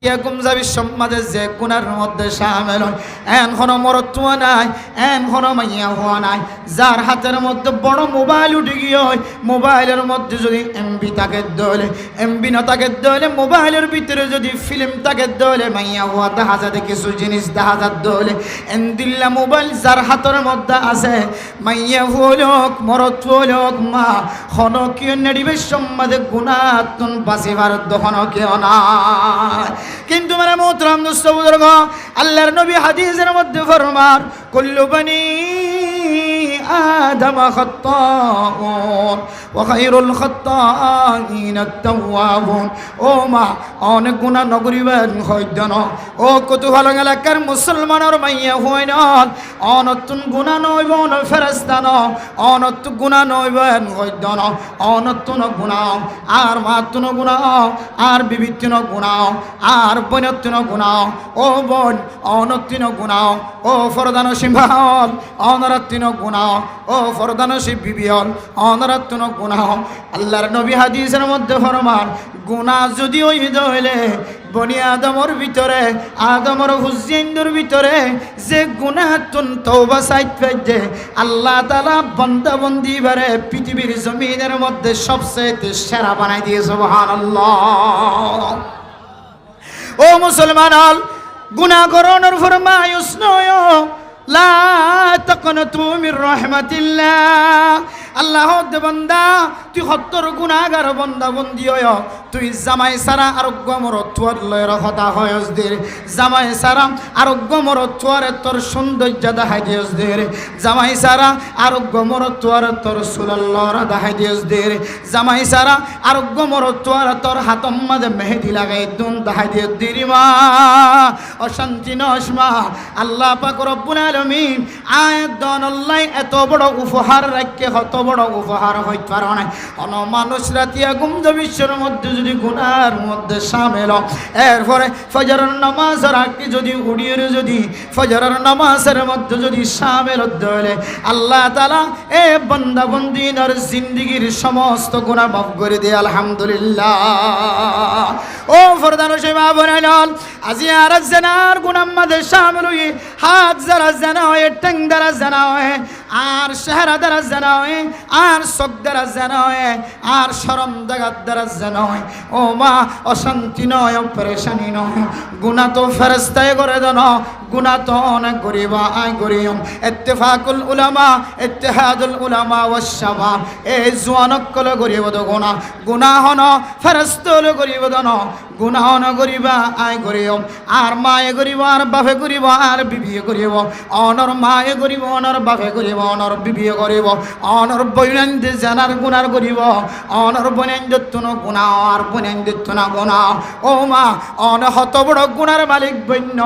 এরকম যাবি সমাজে যে গুনার মধ্যে শামিল হয় এখনো মরত্ব নাই, এখনো মাইয়া হওয়া নাই। যার হাতের মধ্যে বড় মোবাইল উঠে গিয়ে হয়, মোবাইলের মধ্যে যদি এমবি থাকে দলে, এমবি না থাকে দলে, মোবাইলের ভিতরে যদি ফিল্ম থাকে দলে, মাইয়া হওয়া দেখা যাতে কিছু জিনিস দেখা যাত দলে। এন্দিল্লা মোবাইল যার হাতের মধ্যে আছে, মাইয়া হলোক মরত্ব হলোক মা হনকীয় নেড়িবে সমাজে গুণাতুন বাঁচিবার দহন কেউ নাই। কিন্তু মানে মোহতরম দোস্ত বুজুর্গ, আল্লাহর নবী হাদিসের মধ্যে ফরমান কুল্লু বনি আদম খাত্তাউন ওয়া খায়রুল খাত্তাইন আত-তাওয়াবুন। ও মা অনেক গুনাহ নগরিবেন হইদন, ও কতূহল এলাকার মুসলমানের মাইয়া হইন অনতুন গুনাহ নইব ন ফেরেশতান, অনতুন গুনাহ নইবেন হইদন, অনতুন গুনাহ আর মাতুন গুনাহ আর বিবিতিন গুনাহ আর বনতিন গুনাহ। ও বোন অনতিন গুনাহ, ও ফরদান সিংহল অনরতিন গুনাহ, ও ফরদান বিবিয়ল অনরতিন গুনাহ। আল্লাহর নবী হাদিসের মধ্যে ফরমান গুনাহ যদি ওই হইলে বনি আদমর ভিতরে, আদমর হুসেইনদের ভিতরে যে গুনাহতুন তওবা সাইত পাইছে, আল্লাহ তাআলা বান্দা বন্দি বারে পৃথিবীর জমিনের মধ্যে সবচেয়ে সেরা বানাই দিয়ে সুবহানাল্লাহ। ও মুসলমান হল গুনাহ করণের ফরমায়ুস নয় লা তাকনাতু মির রাহমাতিল্লাহ। আল্লাহ বান্দা তুই সত্তর গুনাহগার বান্দা বন্দি হয়, তুই জামাই সারা আরোগ্য মরত্বর লয়ের কথা হয়স দের, জামাই সারা আরোগ্য মরত্বর তোর সৌন্দর্য দেখাই দিয়স দের, জামাই সারা আরোগ্য মরত্বর তোর সুলাল্লর দেখাই দিয়স দের, জামাই সারা আরোগ্য মরত্বর তোর হাতম মাঝে মেহেদি লাগাই দুন দেখাই দিয়স দের। মা অশান্তি নসমা আল্লাহ পাক রব্বুল আলামিন আয়াত দন আল্লাহ এত বড় উপহার রাখকে কত বড় উপহার হইতে পারে না। অন মানুষ রাতিয়া গুমজ বিশ্বের মধ্যে যদি গুনার মধ্যে শামিল, এরপরে ফজরের নামাজ রাখি যদি উড়িয়ে যদি ফজরের নামাজের মধ্যে যদি শামিল হলে আল্লাহ তাআলা এ বান্দা বন্দির জিন্দেগীর সমস্ত গুনাহ মাফ করে দেয় আলহামদুলিল্লাহ। ও ফরদান সেবা বনাইল আজি আর জানার গুনাহ মধ্যে শামিল হই, হাত যারা জানা হয়, টং দ্বারা জানা হয়, আর চেহারা দ্বারা জানা হয়, আর চোখ দ্বারা জানা হয়, আর শরম জাগাত দ্বারা জানা হয়। ও মা অশান্তি নয়, পরেশানি নয়, গুনাহ তো ফেরেশতায় করে দেন, গুনাহ তো অনেক গরিব আয় গরিয়ম। ইত্তেফাকুল উলামা ইত্তেহাদুল উলামা ওয়াস শাবাব, এই জওয়ানক কলে গরিব তো গুনাহ, গুনাহ হন ফেরেশতাল গরিব দন, গুনাহ ন গরিবা আয় গরিয়ম। আর মায়ে গরিব আর বাপে গরিব আর বিবিয়ে গরিব, অনর মায়ে গরিব অনর বাপে গরিব অনর বিবিয়ে গরিব, অনর বৈনান্দ জানার গুনার গরিব, অনর বৈনান্দিত্ব গুনাহ আর বৈনান্দিত্ব না গুনাহ। ও মা অন হত বড় গুনার মালিক বন্য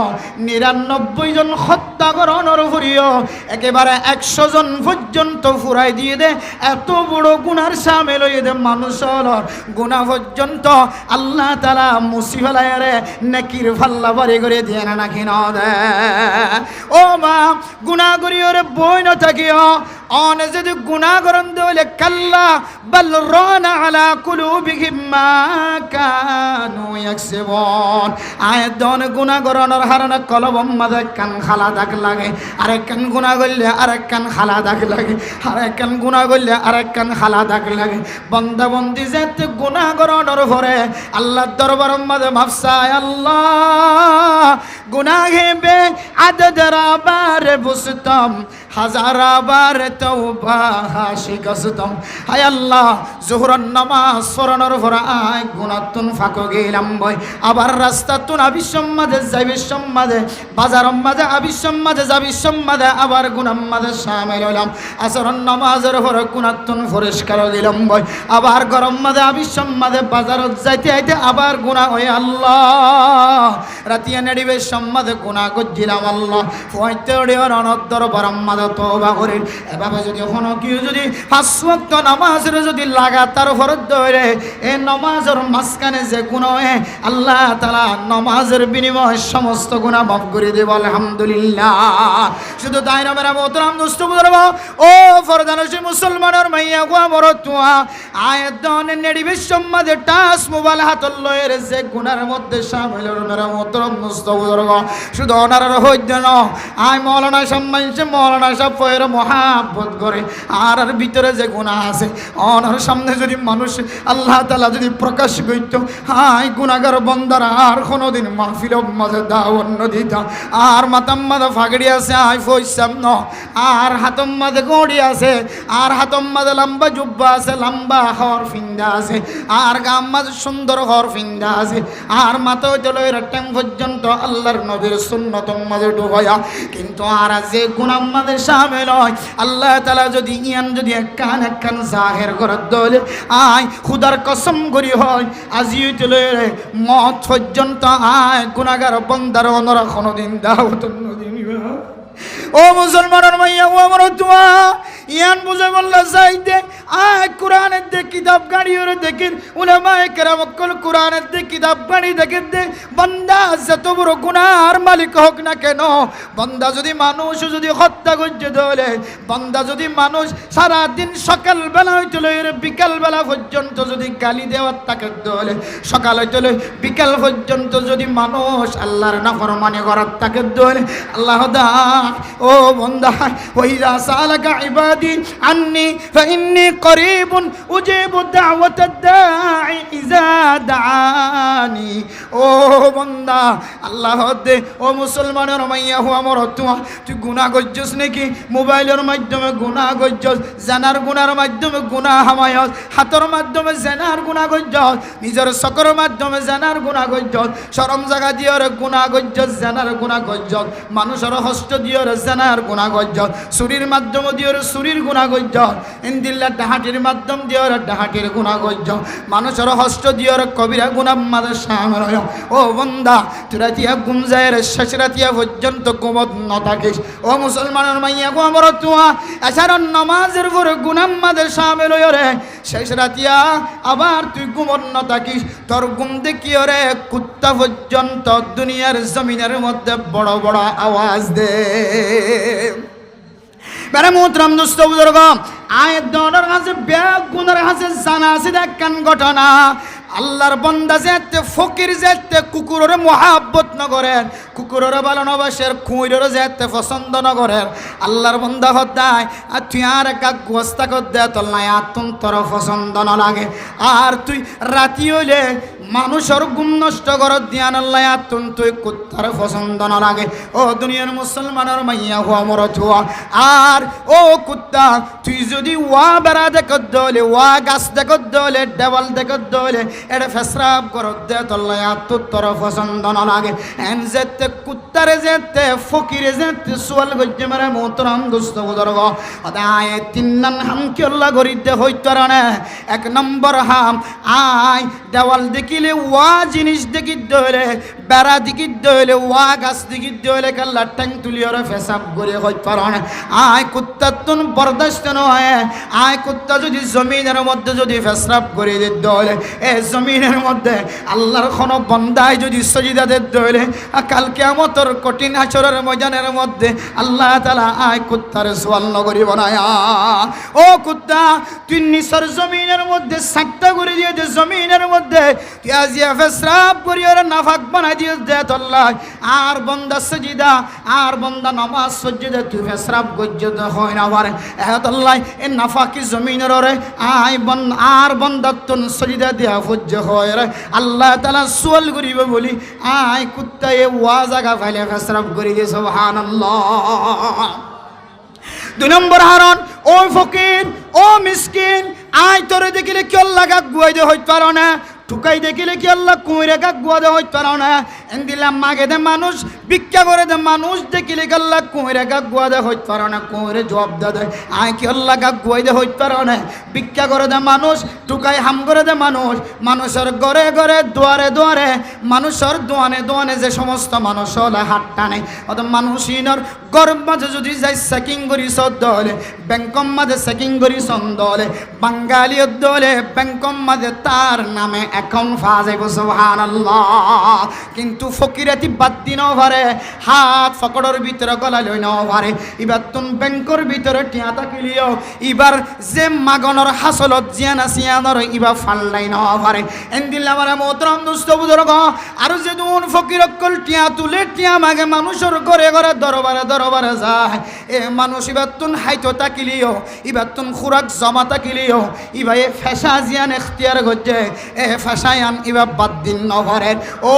৯৯ জন হত্যা করণর ফুরিও একেবারে ১০০ জন পর্যন্ত ফুরাই দিয়ে দে, এত বড় গুনার শামিল হয়ে দে মানুষ গুনাহ পর্যন্ত আল্লাহ তাআলা মুসি ফেলায় রে নেকির ফাল্লা বাড়ি করে দিয়ে না নাকি না দে। ও মা গুনাহ করিও রে বই না থাকিও, অন যদি গুনাহ করন দলে কাল্লা বাল রানা আলা কুলুবিহিম মা কানু ইয়াকসিবুন। আয়দন গুনাহ করনের হারনা কলবম মাঝে কান খালা দাগ লাগে, আরেক কান গুনাহ করলে আরেক কান খালা দাগ লাগে, আরেক কান গুনাহ করলে আরেক কান খালা দাগ লাগে। বান্দা বন্দি যেতে গুনাহ করনের পরে আল্লাহর দরবার মাঝে মাফ চায়, আল্লাহ গুনাহ হেবে আদদের আবার বুঝতাম, হাজার আবার তওবা শিখতাম। হায় আল্লাহ জোহরের নামাজ পড়ানোর পর আয় গুনাহতুন ফাঁকো গেলাম বই, আবার রাস্তা তুন আবিশ্বম মাঝে যাইবে মাঝে, বাজার মাঝে আবিশ্বম মাঝে যাবি মাঝে, আবার গুনাহ মাঝে শামিল হইলাম। আসরের নামাজের পর গুনাহতুন পরিষ্কার গেলাম বই, আবার গরম মাঝে আবিশ্বম মাঝে বাজারত যাইতে আইতে আবার গুনাহ হয়। আল্লাহ রাতিয়া নেড়িবে সম্মাদে গুণা করছিলাম আল্লাহ ফয়তেড়িওর অনদ্দর বরম্মাদ তওবা করেন এভাবে যদি কোনো কেউ যদি 5 ওয়াক্ত নামাজের যদি লাগাতার ফরজ ধরে এই নামাজের মাঝখানে যে গুনাহ হয় আল্লাহ তাআলা নামাজের বিনিময়ে সমস্ত গুনাহ মাফ করে দেব আলহামদুলিল্লাহ শুধু তাই না মেরা মোহতারাম দোস্ত বুজুর্গ ও ফরদানশী মুসলমানের মাইয়া গো আমার তুয়া আয়াত দনে নেড়িবে সম্মাদে টাস মোবাইল হাতল লয়ের যে গুনার মধ্যে শামিল মেরা মোহতারাম দোস্ত বুজুর্গ শুধু ওনার হইত না আই মাওলানা সম্মানছে মাওলানা সাহেব ফয়ের মহাব্বত করে আর ভিতরে যে গুনাহ আছে ওনার সামনে যদি মানুষ আল্লাহ তাআলা যদি প্রকাশ করত হাই গুনাহগার বান্দারা আর কোনোদিন মাহফিলের মাঝে দাওয়াত দিতা আর মাথার মাঝে ফাগড়ি আছে আই ফইসাম ন আর হাতম মাঝে গড়ি আছে আর হাতম মাঝে লম্বা জুব্বা আছে লম্বা হর ফিন্দা আছে আর গাম মাঝে সুন্দর হর ফিন্দা আছে আর মাথা চলো এরকম পর্যন্ত আল্লাহর নবীর সুন্নত মাঝে ডুবায়া কিন্তু আর যে গুনাহ মাঝে শামিল হয় আল্লাহ তাআলা যদি ইয়ান যদি একখান জাহের করে দলে আয় খুদার কসম করি হয় আজিও চলে মত পর্যন্ত আয় গুনাহগার বান্দার ওনারা কোনোদিন দাওয়াত দিবে ও মুসলমানের মাইয়া ও আমার তুয়া ইয়ান বুঝে বললা যাইতে আয় কোরআনের দে কিতাব গাড়িওর দেখেন উলামায়ে কেরাম কল কোরআনের দে কিতাব গাড়ি দেখেন দে বান্দা যত বড় গুনাহর মালিক হোক না কেন বান্দা যদি মানুষ যদি হত্যা করতে দলে বান্দা যদি মানুষ সারা দিন সকাল বেলা হইতে লইরে বিকাল বেলা পর্যন্ত যদি গালি দেওয়ার তাকে দলে সকাল হইতে লই বিকাল পর্যন্ত যদি মানুষ আল্লাহর নাফরমানি করার তাকে দলে আল্লাহ দা ও বান্দা ওয়াইজা সালাকা ইবাদি আন্নী ফাইন্নী করিবুন উজিবু দাওয়াতাদ দাঈ ইযা দাআনি ও বান্দা আল্লাহ দে ও মুসলমানের মাইয়া হো আমার তুই গুনাহ করছস নাকি মোবাইলের মাধ্যমে গুনাহ করছস জানার গুনার মাধ্যমে গুনাহ হামায়ত হাতের মাধ্যমে জানার গুনাহ করছস নিজের চকুর মাধ্যমে জানার গুনাহ করছস শরম জায়গা দিয়ে গুনাহ করছস জানার গুনাহ করছস মানুষের হস্ত দিয়ে জানার গুনাহ করছস শরীর মাধ্যমে দিয়ে শরীর গুনাহ করছস ইনদিল্লা ডাহাটির মাধ্যম দিয়ে ডাহাটির গুনাহ করছস মানুষের হস্ত দিয়ে কবিরা গুনাহ মাঝে শামিল হয় ও বান্দা তোরা দিয়া ঘুম যায় শেষ রাতিয়া পর্যন্ত ঘুমত ন থাকিস ও মুসলমানের মাইয়া গো আমার তুয়া এছাড়া নামাজের পরে গুনাহ মাঝে শামিল হয় রে শেষ রাতিয়া আবার তুই ঘুমত ন থাকিস তোর ঘুম দেখিও রে কুত্তা পর্যন্ত দুনিয়ার জমিনের মধ্যে বড় বড় আওয়াজ দে মেরে মোহতরম দোস্ত বুজুর্গ আয়াত দনের কাছে ব্যাগ গুনার কাছে জানা আছে দেখেন ঘটনা আল্লাহর বান্দা যেতে ফকির যেতে কুকুরের মহাব্বত ন করেন কুকুরের ভালোবাসের খুঁড়ের যেতে পছন্দ ন করেন আল্লাহর বান্দা হতায় আর তুই আর একা গোস্তা কর দে তোর নাই আত্ম তোর পছন্দ ন লাগে আর তুই রাতি হইলে মানুষের গুম নষ্ট করত দিয়ান আল্লাহ আত্ম তুই কুত্তার পছন্দ ন লাগে ও দুনিয়ার মুসলমানের মাইয়া হো আমার থুয়া আর ও কুত্তা তুই যদি ওয়া বেড়া দেখত দলে ওয়া গাছ দেখত দলে দেওয়াল দেখত দলে এটা ফেসরাব করত দে তোল্লা আত্ম তোর পছন্দ ন লাগে এন যেতে কুত্তারে যেতে ফকিরে যেতে সোয়াল গজ্জে মারে মোহতরম দোস্ত বুজুর্গ আয় তিন নাম হাম কি আল্লাহ গরিতে হইতো না এক নম্বর হাম আয় দেওয়াল দেখিলে ওয়া জিনিস দেখি দলে বেড়া দিকি দলে ওয়া গাছ দিকি দলে কাল্লা ট্যাং তুলিওরে ফেসাব করে হইতো না আয় কুত্তা তুন বরদাস্ত নয় আয় কুত্তা যদি জমিনের মধ্যে যদি ফেসরাব করে দিত দলে এ জমিনের মধ্যে আল্লাহর কোনো বন্দায় যদি সজিদা দিত দলে কাল কিয়ামতের কঠিন হাসরের ময়দানের মধ্যে আল্লাহ তাআলা আয় কুত্তার সওয়াল নগরী বানায়া ও কুত্তা তুই নিসর জমিনের মধ্যে সাক্তা করে দিয়ে যে জমিনের মধ্যে তুই আজিয়া ফেসরাব করি আর নাফাক বানাই দিয়ে দে আল্লাহ আর বন্দা সজিদা আর বন্দা নামাজ সজিদা তুই ফেসরাব গজ্জত হয় না পারে এত আল্লাহ এ নাফাকি জমিনের রে আয় বন আর বন্দাতুন সজিদা দিয়া ফজ্জ হয় রে আল্লাহ তাআলা সওয়াল করিবে বলি আয় কুত্তা এ ওয়া জায়গা ফাইলে ফেসরাব করি দিয়ে সুবহানাল্লাহ দুই নম্বর হারন ও ফকির ও মিসকিন আয় তোরে দেখিলে কি আল্লাহ গা গুয়াই দে হইতে পারো না টুকাই দেখিলে কি আল্লাহ কুইরে গা গুয়া দে হইতে পারো না দিলাম মাগে দে মানুষ ভিক্ষা করে দে মানুষ দেখিলে আল্লাহ কুঁড়ে গাগুয়া দে হইতে পারো না কুঁড়ে জবাব দে আয় কি আল্লাহ গাগুয়াই দে হইতে পারো না ভিক্ষা করে দে মানুষ টুকাই হাম করে দে মানুষ মানুষের ঘরে ঘরে দুয়ারে দুয়ারে মানুষের দোয়ানে দোয়ানে যে সমস্ত মানুষ হলে হাত টানে অত মানুষিনর গর্ব মাঝে যদি যাই চেকিং করি সদ্য হলে ব্যাংকম মাঝে চেকিং করি ছন্দ হলে বাঙালিও দলে ব্যাংকম মাঝে তার নামে অ্যাকাউন্ট ফা যাইব সুবহানাল্লাহ কিন্তু ফকিরাতি বাদ দিন পারে হাত ফকড়ের ভিতরে গলা লই নাও পারে এবার তুন ব্যাংকর ভিতরে টিয়া থাকিলিও এবার যে মাগনের হাসলত জিয়ান আসিয়ানর এবার ফাল্লাই নাও পারে এন্দিল আমার মোহতরম দোস্ত বুজুর্গ আর যে দুন ফকির অকল টিয়া তুলে টিয়া মাগে মানুষের ঘরে ঘরে দরবারে দরবারে যায় এ মানুষ এবার তুন হাইতো তাকিলিও এবার তুন খুরাক জমা তাকিলিও এবার এ ফেসা জিয়ান এখতিয়ার করছে এ ফেসায়ান এবার বাদ দিন নভরে ও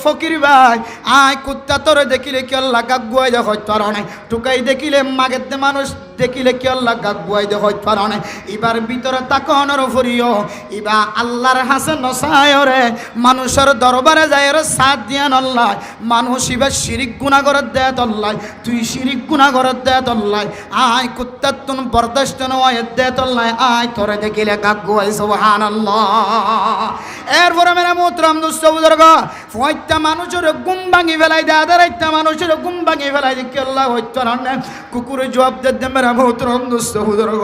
ফকির ভাই আয় কুত্তা তোরে দেখিলে কি আল্লাহ গাগুয়াই দে হইতে পারে না টুকাই দেখিলে মাগের দে মানুষ দেখিলে কি আল্লাহ গাগুয়াই দে হইতে পারে না এবার ভিতরে তাকনের ফরিও এবা আল্লাহর হাসে নসায়রে মানুষের দরবারে যায় রে সাথ দিয়ান আল্লাহ মানুষ এবার শিরিক গুনাহ করে দেয় আল্লাহ তুই শিরিক গুনাহ করে দেয় আল্লাহ আয় কুত্তা তুন বরদাস্ত নয় দেয় আল্লাহ আয় তোরে দেখিলে গাগুয়াই সুবহানাল্লাহ এরপরে মেরা মোহতরম দোস্ত বুজুর্গ ফয়টা মানুষের গুম ভাঙি ফেলাই দেয় আদারাইটা মানুষের গুম ভাঙি ফেলাই দিয়ে কি আল্লাহ হইতে না কুকুরে জবাব দে মেরা মোহতরম দোস্ত বুজুর্গ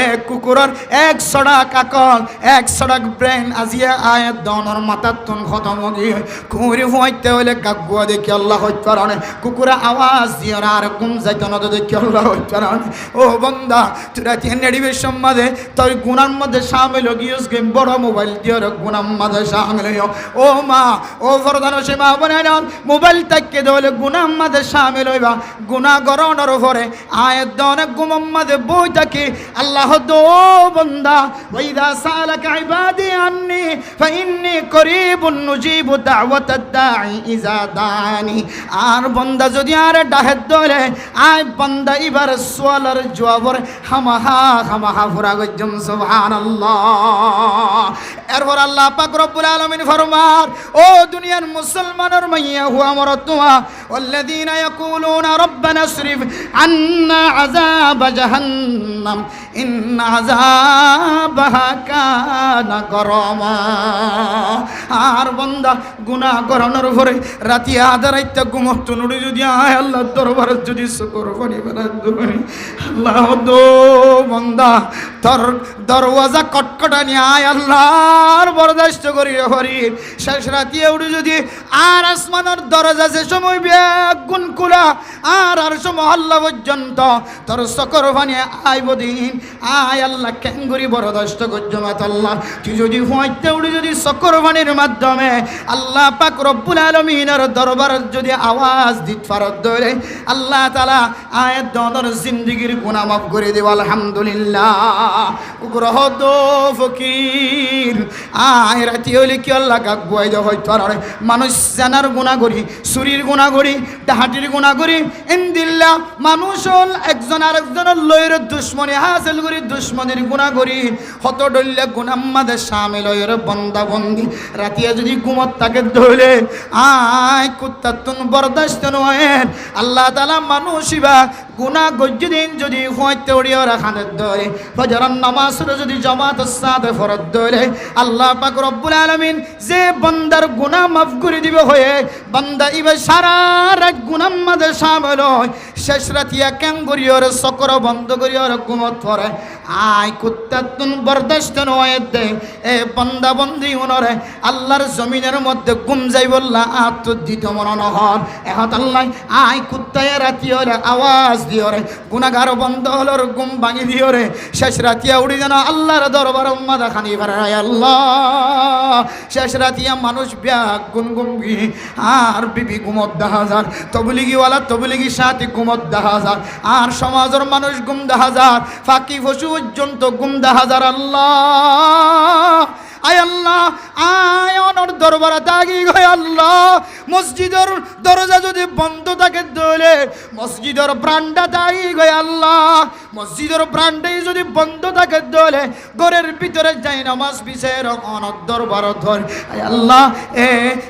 এক কুকুরের 100 কাকল 100 ব্রেন আজিয়া আয়াত দনর মাথার তুন খতম গিয়ে কুকুরে ফয়টা হইলে গাগুয়া দেখি আল্লাহ হইতে না কুকুরে আওয়াজ দিয়ে আর গুম যাইতো না দেখি আল্লাহ হইতে না ও বন্দা তোরা তিন নেডিবের সম্মাদে তোর গুনার মধ্যে শামিল গিয়েস গেম বড় মোবাইল দিয়ে গুনার মধ্যে শামিল ও মা ও ফরদান সে মা বনে না মোবাইল তাকে দলে গুনার মধ্যে শামিল হইবা গুনাহ গরনের উপরে আয়াত দনে গুনার মধ্যে বই থাকে আল্লাহ দো বন্দা ওয়াইদা সালাকা ইবাদি আন্নি ফাইন্নী করিবুন নুজিবু দাওয়াতাদ দাঈ ইজা দানি আর বন্দা যদি আর ডাহেদ দলে আয় বন্দা এবার সোয়ালার জওয়াবর হামাহা ফুরা গজম সুবহানাল্লাহ এরপর আল্লাহ পাক রব্বুল আলামিন ফরমার ও দুনিয়ার মুসলমানের মাইয়া হুয়া মরতুয়া ওয়াল্লাযীনা ইয়াকুলুনা রব্বানা আসরিফ আন্না আযাব জাহান্নাম ইন্না আযাবাহা কানা গরামা আর বান্দা গুনাহ করানোর পরে রাতি আধা রাইতে ঘুমত নুড়ি যদি আয় আল্লাহর দরবারে যদি শুকর করি বারাদুরি আল্লাহ দো বান্দা তোর দরওয়াজা কটকটানি আয় আল্লাহর বরদাস্ত করি হরি শেষ রাতি উড়ি যদি আর আসমানের দরজা যে সময় বেগুন কুলা আর সময় আল্লাহ পর্যন্ত তোর শুকর বানিয়ে আইব দিন আয় আল্লাহ কেঙ্গুরি বরদাস্ত করজমাত আল্লাহ তুই যদি হইতে উড়ি যদি শুকর বানির মাধ্যমে আল্লাহ পাক রব্বুল আলামিনের দরবার যদি আওয়াজ দিত ফারত ধরে আল্লাহ তাআলা আয়াত দনর জিন্দেগীর গুনাহ মাফ করে দেব আলহামদুলিল্লাহ গ্রহ দো ফকির আয় রাতি হইলে কি আল্লাহ গাগুয়াই দে হইতে পারে মানুষ জানার গুনাহ করি চুরির গুনাহ করি ডাহাতির গুনাহ করি ইনদিল্লাহ মানুষ হল একজন আরেকজনের লয়ের দুশ্মনী হাসিল করি দুশ্মনের গুনাহ করি হত ডল্লে গুনাহ মাঝে শামিল হয়ে বন্দা বন্দি রাতিয়া যদি ঘুমত তাকে ধরলে আয় কুত্তা তুন বরদাস্ত নয় আল্লাহ তাআলা মানুষিবা গুনাহ গজ্জিদিন যদি হইতে উড়িয়ে রাখানের ধরে ফজরের নামাজের যদি জামাতের সাথে ফরজ ধরে আল্লাহ পাক রব্বুল আলামিন যে বান্দার গুনাহ মাফ করে দিবে হয়ে বান্দা ইবে সারা রাত গুনাহ মাঝে শামিল হয় শেষ রাতিয়া কেন করিওর চক্র বন্ধ করিওর ঘুমত পড়ে আয় কুত্তা তুন বরদাস্ত নয় দে এ বান্দা বন্দি উনরে আল্লাহর জমিনের মধ্যে গুম যাই বললা আত্মদিত মরণ হন এহত আল্লাহ আয় কুত্তায় রাতি হলে আওয়াজ দিও রে গুনাহগার বন্ধ হলোর গুম ভাঙি দিও রে শেষ রাতিয়া উড়ি যেন আল্লাহর দরবার উম্মাদা খানি পারায় আল্লাহ শেষ রাতিয়া মানুষ ব্যাগ গুনগুমগি আর বিবি গুমত 10,000 তবলিগিওয়ালা তবলিগি সাথী গুমত 10,000 আর সমাজের মানুষ গুম 10,000 ফাঁকি ফসু পর্যন্ত গুম 10,000 আল্লাহ আয় আল্লাহ আয় অনর দরবারে থাকি গো আল্লাহ মসজিদের দরজা যদি বন্ধ থাকে দলে মসজিদের প্রাণটা থাকি গো আল্লাহ মসজিদের প্রাণটাই যদি বন্ধ থাকে দলে ঘরের ভিতরে যাই নামাজ বিশের অনর দরবার ধর আয় আল্লাহ এ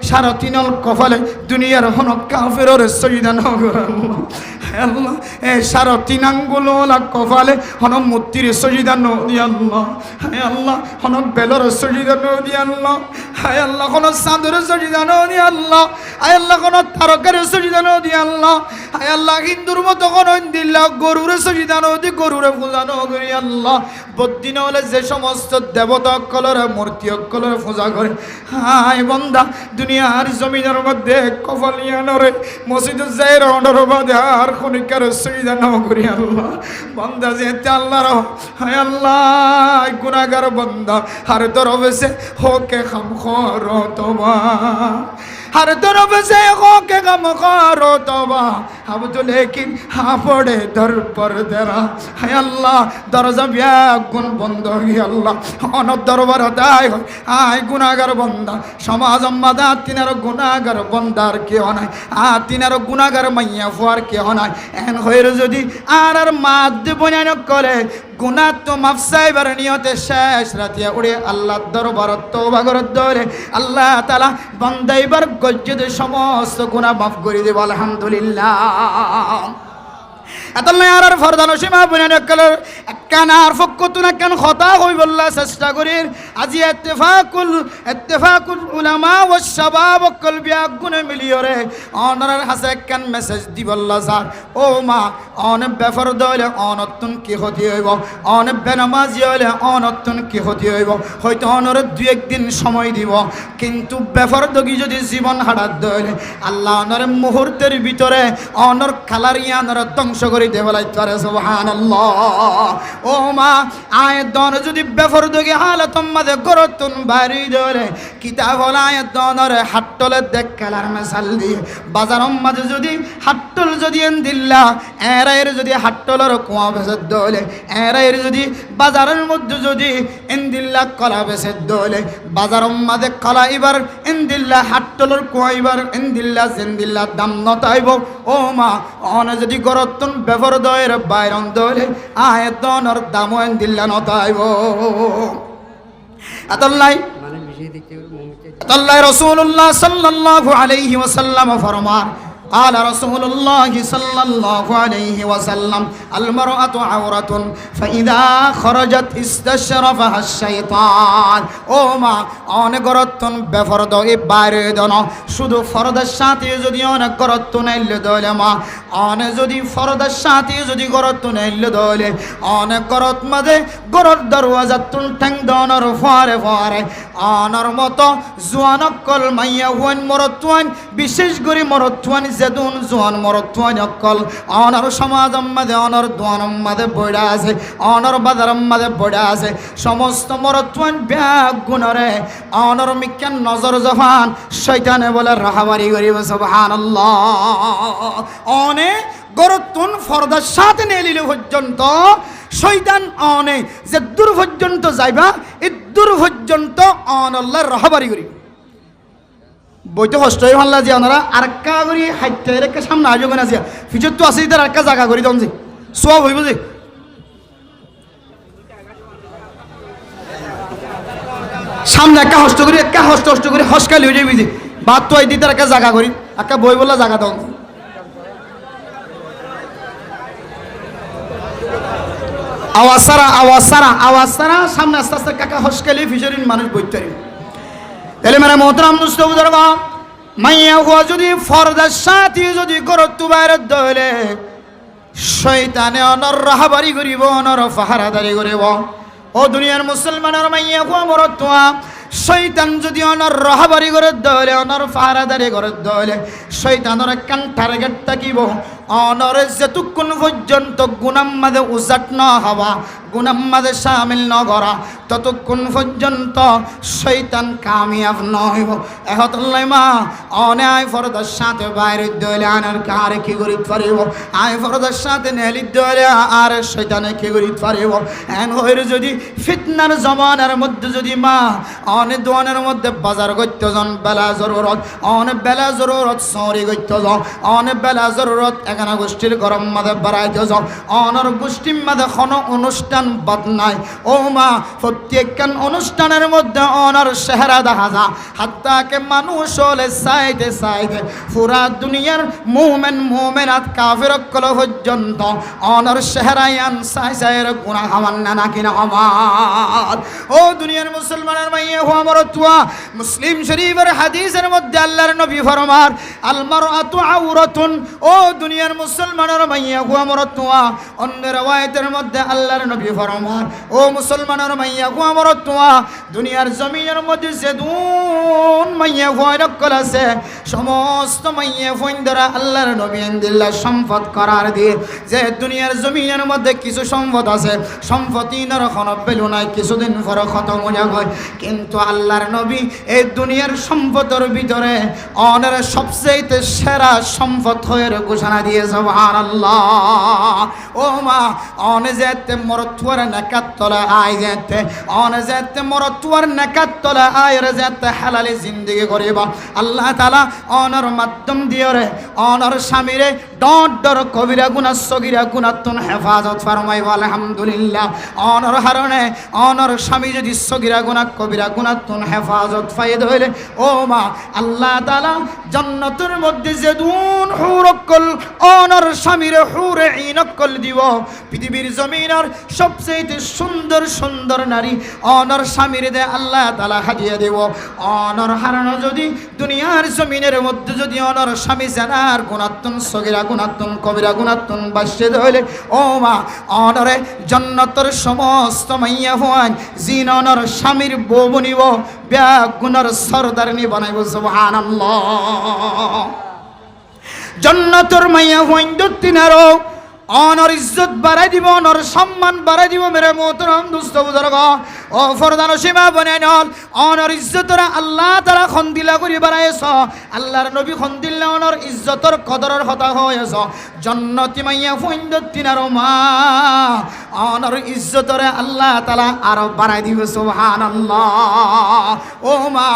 সারা তিনল কপালে দুনিয়ার হন কাফেরের সৈদান আল্লাহ এ সারা তিন আঙ্গুল কপালে হন মূর্তির সজিদান আল্লাহ হায় আল্লাহ হন বেলর সজিদান আল্লাহ হায় আল্লাহ কোন চাঁদের সজিদান আল্লাহ হায় আল্লাহ কোন তারকার সজিদান আল্লাহ হায় আল্লাহ হিন্দুর মতো কোন দিল্লা গরুর সজিদান গরুরে পূজানো করি আল্লাহ বদিন হলে যে সমস্ত দেবতা অকলরে মূর্তি অকলরে পূজা করে হায় বন্দা দুনিয়ার জমিনের মধ্যে কপালিয়ানরে মসজিদে যাই রওনার বাদে আর খনিকার সজিদান করি আল্লাহ বন্দা যেতে আল্লাহর হায় আল্লাহ গুনাহগার বন্দা हर तरफ से होके गम खोरो तौबा हर तरफ से होके गम खोरो तौबा अब तो लेकिन हाँ पड़े दर पर तेरा है अल्लाह दरजा गुन बंद हो गया अल्लाह अन दरबार दाय आय गुनाहगार बंदा समाज अम्मादा तिनार गुनाहगार बंदार के होनाय तिनार गुनाहगार माइया फुआर के होनाय एन होयर जदि आर माद बयान करे गुनाह तो माफ साइबर नियते शेष रातिया उड़े अल्लाह दरबार तौबा कर दरे अल्लाह ताला बंदाइबर गज्जद समस्त गुनाह माफ করে দেব আলহামদুলিল্লাহ আতাল্লাহ আর ফরদান সীমা বনে নকলের কানার ফকতুনা কান খতা হই বল্লা চেষ্টা করির আজি ইত্তেফাকুল উলামা ওয়াস শাবাব কলবিয়া গুনে মিলিয়রে অনরার হাসে কান মেসেজ দি বল্লা স্যার ও মা অন বেফর দলে অনতুন কি হতি হইব অন বেনামাজি হলে অনতুন কি হতি হইব হয়তো অনর দুই একদিন সময় দিব কিন্তু বেফর দগি যদি জীবন হারাত দলে আল্লাহ অনর মুহূর্তের ভিতরে অনর খালারিয়ানর ধ্বংস করে দেবলাই তারে সুবহানাল্লাহ ও মা আয়াত দন যদি বেফরদগি হালাতম মাদে গরতুন বাড়ি ধরে কিতাব হল আয়াত দনর হাট্টলে দেখ খেলার মেসাল দিয়ে বাজারম মাঝে যদি হাট্টল যদি দিল্লা এরাইয়ের যদি হাট্টলের কুয়া বেসে দলে এরাইয়ের যদি বাজারের মধ্যে যদি দিল্লা কলা বেসে দলে বাজারম মাঝে কলা এবার দিল্লা হাট্টলের কুয়া এবার দিল্লা জিন্দিল্লা দাম নতাইব ও মা অনে যদি গরতুন বেফরদয়ের বাইরন দলে আয়াত দনর দাম দিল্লা নতাইব আতাল্লাই আতাল্লাই রাসূলুল্লাহ সাল্লাল্লাহু আলাইহি ওয়াসাল্লাম ফরমান قال رسول الله صلى الله عليه وسلم المرأة عورة فإذا خرجت استشرفها الشيطان ও মা অনেক গরতন বেফরদ এই বাইরে দন শুধু ফরদের সাথে যদি অনেক গরত নাইলে দলে মা অনেক যদি ফরদের সাথে যদি গরত নাইলে দলে অনেক গরত মাঝে গরত দরওয়াজা তুন ঠ্যাং দনর ফারে ফারে অনর মতো জোয়ানকল মাইয়া হুয়ান মরতুয়ান বিশেষ করে মরতুয়ান যেদুন জোয়ান মরতুয়ান অকল অনর সমাজম মাঝে অনর দোয়ানম মাঝে বইড়া আছে অনর বাজারম মাঝে বইড়া আছে সমস্ত মরতুয়ান ব্যাগ গুণরে অনর মিক্যান নজর জফান শয়তানে বলে রাহাবারি করিব সুবহানাল্লাহ অনে গরতুন ফরদার সাথে নেলিলে পর্যন্ত শয়তান অনে যে দূর পর্যন্ত যাইবা এই দূর পর্যন্ত অনল্লাহর রাহাবারি করিব বইতে কষ্ট হয়ে ভাল্লা যে ওনারা আরেকটা করি হাইতে রেখে সামনে আয়োজন না যে ফিচর তো আছে তার আরেকটা জায়গা করি তখন যে সব হইব যে সামনে একটা হস্ত করি হসকালি হয়ে যাবি যে বাদ তো এই দিতে একটা জায়গা করি একটা বই বললা জায়গা তখন আওয়াজ সারা সামনে আস্তে আস্তে কাকা হসকালি ফিচরিন মানুষ বইতে এলে মানে মোহতরাম দুস্থ বুজুর্গ মাইয়া হুয়া যদি ফরদার সাথে যদি গরত বাইরে দলে শয়তানে অনর রাহাবারি করিব অনর ফাহারাদারি করিব ও দুনিয়ার মুসলমানের মাইয়া হুয়া মরতুয়া শয়তান যদি অনর রাহাবারি করে দলে অনর ফাহারাদারি করে দলে শয়তানের কান টার্গেট থাকিব অনরে যেতক্ষণ পর্যন্ত গুনার মাঝে উজাট না হওয়া, গুনার মাঝে শামিল ন করা, ততক্ষণ পর্যন্ত শয়তান কামিয়াব নইব। এহতল্লাই মা অনে আয় ফরদার সাথে বাইরে দইলে আনার কারে কি করিত পারিব, আয় ফরদার সাথে নেলিত দইলে আর শয়তানে কি করিত পারিব। এন হইরে যদি ফিতনার জমানার মধ্যে যদি মা অনে দোয়ানের মধ্যে বাজার করতে যান বেলা জরুরত, অনেক বেলা জরুরত সরি করতে যাও, অনেক বেলা জরুরত এখানে গোষ্ঠীর গরম মাঝে বাড়াইতে যাও, অনর গোষ্ঠীর মাঝে কোনো অনুষ্ঠান বাদ নাই। ও মা প্রত্যেকখান অনুষ্ঠানের মধ্যে অনর চেহারা দেখা যা, হাত্তাকে মানুষ হলে চাইতে চাইতে পুরা দুনিয়ার মুমেনাত কাফির কল পর্যন্ত অনর চেহারায়ান চাই চাইয়ের গুণা হমান না নাকি না আমার। ও দুনিয়ার মুসলমানের মাইয়ে হো আমার তুয়া, মুসলিম শরীফের হাদিসের মধ্যে আল্লাহর নবী ফরমান আল মারআতু আওরাতুন। ও দুনিয়ার মুসলমানের মাইয়া হো আমার তুয়া, অন্য রওয়ায়াতের মধ্যে আল্লাহর নবী ফরমান ও মুসলমানের মাইয়া হো আমার তুয়া, দুনিয়ার জমিনের মধ্যে যে দুন মাইয়া ভয় রক্ষল আছে সমস্ত মাইয়া ফইন দ্বারা আল্লাহর নবী ইনদিল্লাহ সম্পদ করার দিয়ে যে দুনিয়ার জমিনের মধ্যে কিছু সম্পদ আছে, সম্পত্তি নরখন পেলো নাই, কিছুদিন পর খতম হয়ে যাবে। কিন্তু আল্লাহর নবী এই দুনিয়ার সম্পদের ভিতরে অনের সবচেয়ে সেরা সম্পদ হয়ে ঘোষণা দিয়ে সুবহানাল্লাহ। ও মা অনে যেতে মরতুয়ার নাকাত তলা আয় যেতে, অনে যেতে মরতুয়ার নাকাত তলা আয় রে যেতে হালালি জিন্দেগি করিবা আল্লাহ তাআলা অনর মাধ্যম দিয়ে রে অনর স্বামীরে ডট ডর কবিরা গুনাহ সগীরা গুনাতুন হেফাজত ফরমাইবা আলহামদুলিল্লাহ। অনর হারণে অনর স্বামী যদি সগীরা গুনাহ কবিরা গুনাতুন হেফাজত ফায়দ হইলে ও মা আল্লাহ তাআলা জান্নাতের মধ্যে যে দুন হুরকল অনর স্বামীরে হুরে ইনকল দিব। পৃথিবীর জমিনের সবচেয়ে সুন্দর সুন্দর নারী অনর স্বামীরে দে আল্লাহ তাআলা হাদিয়া দেব। অনর হারানো যদি দুনিয়ার জমিনের মধ্যে যদি অনর স্বামী জানার গুনাতুন সগীরা গুনাতুন কবিরা গুনাতুন বাসে হইলে ও মা অনরে জান্নাতের সমস্ত মাইয়া হওয়ান জিন অনর স্বামীর বউ বনিব, ব্যাগ গুনার সরদারনি বানাইব সুবহানাল্লাহ। জান্নাতের মাইয়া হওয়ান দত্তিনারও অনর ইজ্জত বাড়াই দিব, অনর সম্মান বাড়াই দিব। মেরে মোহতরম দুস্থ বুজুর্গ ও ফরদান সীমা বনে নল অনর ইজ্জতরা আল্লাহ তাআলা খন্দিলা করে বাড়াইছ, আল্লাহর নবী খন্দিল্লা অনর ইজ্জতর কদরের কথা হয়েছ। জান্নাতি মাইয়া ফুইন্দতিনার মা অনর ইজ্জতরে আল্লাহ তাআলা আরো বাড়াই দিব সুবহানাল্লাহ। ও মা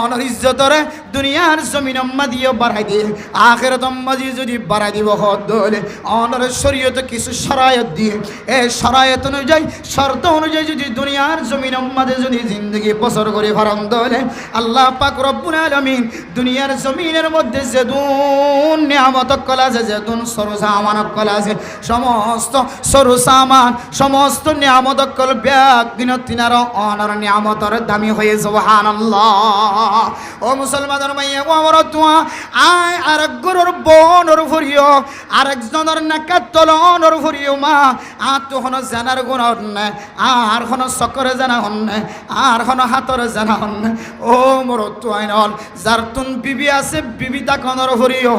অনর ইজ্জতরে দুনিয়ার জমিন আম্মা দিও বাড়াই দিয়ে আখিরাত আম্মা যদি বাড়াই দিব হদ হলে অনর শরীয়তে কিছু শরায়ত দিয়ে এই শরায়ত অনুযায়ী শর্ত অনুযায়ী যদি দুনিয়ার জমিন আম্মাদে যদি জিন্দগি বসর করে ফারাম দলে আল্লাহ পাক রব্বুল আলামিন দুনিয়ার জমিনের মধ্যে যে দুন নিয়ামত কল আছে, যে দুন সরসামান কল আছে, সমস্ত সরসামান সমস্ত নিয়ামত কল ব্যাগ দিন তিনার অনর নিয়ামতর দামি হয়ে সুবহানাল্লাহ। ও মুসলমানের মাইয়া ও আমার তুয়া আয় আরেক গরুর বনর ভরিও আরেকজনের নাকাত তলনর ভরিও মা আর তো হন জানার গুণ নাই, আর হন চকরে জানা হন নাই, আর হন হাতর জানা হন নাই। ও মোর তুয়াই নল যার তুন বিবি আছে বিবি তা কনর ভরিও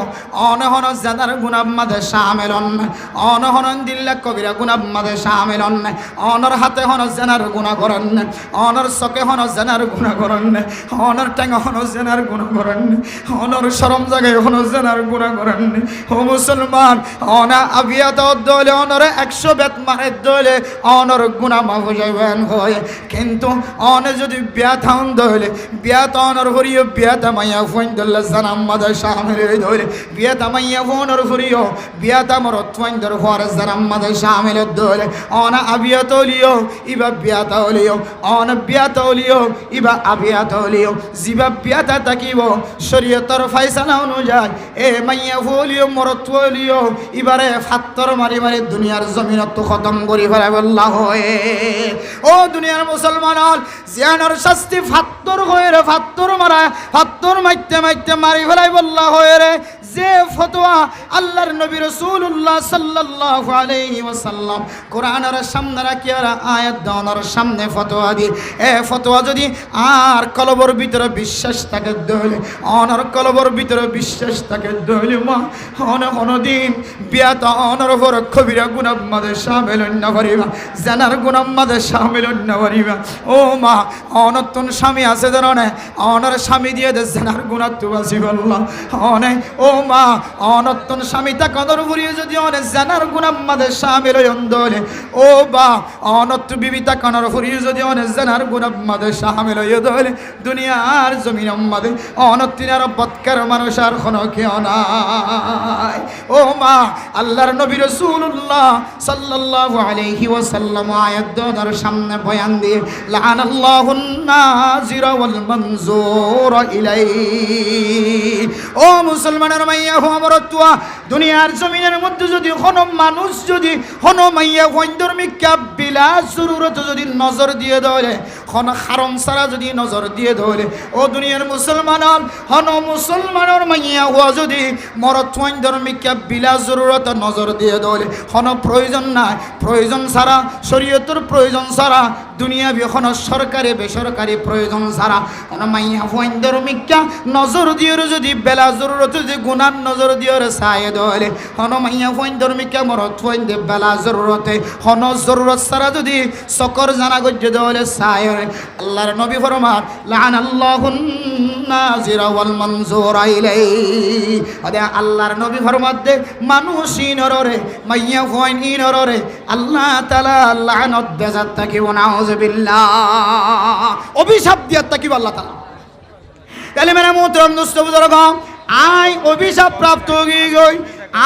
অনহন জানার গুণাব মাঝে শামিল হন নাই, অনহন দিল্লা কবিরা গুণাব মাঝে শামিল হন নাই, অনর হাতে হন জানার গুণা করেন নাই, অনর চকে হন জানার গুণা করেন নাই, অনর টেঙা হন জানার গুণা করেন নাই, অনর শরম জায়গায় হন জানার গুণা করেন নাই। ও মুসলমান অনা আবিয়াত দলে অনরে 100 বেত মারে দলে অনর গুণা মাফ যাবেন হয়। কিন্তু অনে যদি ব্যাথাউন দলে ব্যাত অনর ভরিও ব্যাতা মাইয়া ফোন দল্লা জানাম মাদা শামিল দলে ব্যাতা মাইয়া ফোনর ভরিও ব্যাতা মরত ফোন দর ফর জানাম মাদা শামিল দলে অনা আবিয়াত লিও ইবা ব্যাতা লিও অন ব্যাতা লিও ইবা আবিয়াত লিও জিবা ব্যাতা তাকিব শরীয়তর ফয়সালা অনুযায়ী এ মাইয়া ফলিও মরত ফলিও ইবারে ফাত্তর মারি মারি দুনিয়ার জমিনত তো খতম করি ফেলাব আল্লাহ হয়ে। ও দুনিয়ার মুসলমান জিয়ানোর শাস্তি ফাত্তর হয়ে রে ফাত্তর মারা ফাত্তর মাইতে মাইতে মারি ফেলাই বল্লা হয়ে রে যে ফতোয়া আল্লাহর নবী রাসূলুল্লাহ সাল্লাল্লাহু আলাইহি ওয়াসাল্লাম কোরআনের সামনে রাখি আর আয়াত দাওয়ার সামনে ফতোয়া দি এ ফতোয়া যদি আর কলবর ভিতরে বিশ্বাস থাকে দলে অনর কলবর ভিতরে বিশ্বাস থাকে দলে মা অন দিন বিয়াত অনর পর কবিরা গুনাহ মাদে শামিল না করিবা জানার গুনাহ মাদে শামিল না করিবা ও মা অনতুন স্বামী আছে জানে অনর স্বামী দিয়ে দে জানার গুনাহ তো বাসি বললাম অনে ও মা অনতুন স্বামী তা কদর ভরিয়ে যদি অনে জানার গুনাহ মাদে শামিল হইন্দলে ও বা অনত বিবিতা কনর ভরিয়ে যদি অনে জানার গুনাহ মাদে শামিল হইদলে দুনিয়ার জমিন মাদে অনতিনার বৎকার মানুষ আর কোনো কেউ নাই ও মা আল্লাহর নবী রাসূলুল্লাহ সাল্লাল্লাহু আলাইহি ওয়াসাল্লাম আয়াত দর সামনে বয়ান দিয়ে লানাল্লাহুন নাজিরা ওয়াল মানজুর ইলাইহি ও মুসলমানের মাইয়া হো আমার তুয়া দুনিয়ার জমিনের মধ্যে যদি কোনো মানুষ যদি কোনো মাইয়া ধর্মিক বিলা জরুরত যদি নজর দিয়ে ধরে কোনো হারাম ছাড়া যদি নজর দিয়ে ধরে ও দুনিয়ার মুসলমানের হন মুসলমানের মাইয়া হওয়া যদি মরত ধর্মিক বিলা জরুরত নজর দিয়ে ধরে কোনো প্রয়োজন নাই প্রয়োজন ছাড়া শরীয়তের প্রয়োজন ছাড়া দুনিয়া কোনো সরকারি বেসরকারি প্রয়োজন ছাড়া কোনো মাইয়া ধর্মিক নজর দিয়ে যদি বেলা জরুরত যদি গুনার নজর দিয়ে চায় ধরে কোনো মাইয়া ধর্মিক মরত বেলা জরুরতে হন জরুরত ছাড়া যদি সকর জানা গজ্জে ধরে চায় আল্লাহর নবী ফরমান লানাল্লাহুন নাজিরা ওয়াল মানজুরা ইলাইহি আদে আল্লাহর নবী ফরমান দে মানুষ ইনরে মাইয়া ফয়ন ইনরে আল্লাহ তাআলা লানত বেজাত তাকি ওয়া নাউযুবিল্লাহ অভিশাপ দিয়া তাকি আল্লাহ তাআলা তাহলে মেরা মুহতারাম দোস্ত বুজুর্গ আই অভিশাপ প্রাপ্ত হয়ে গই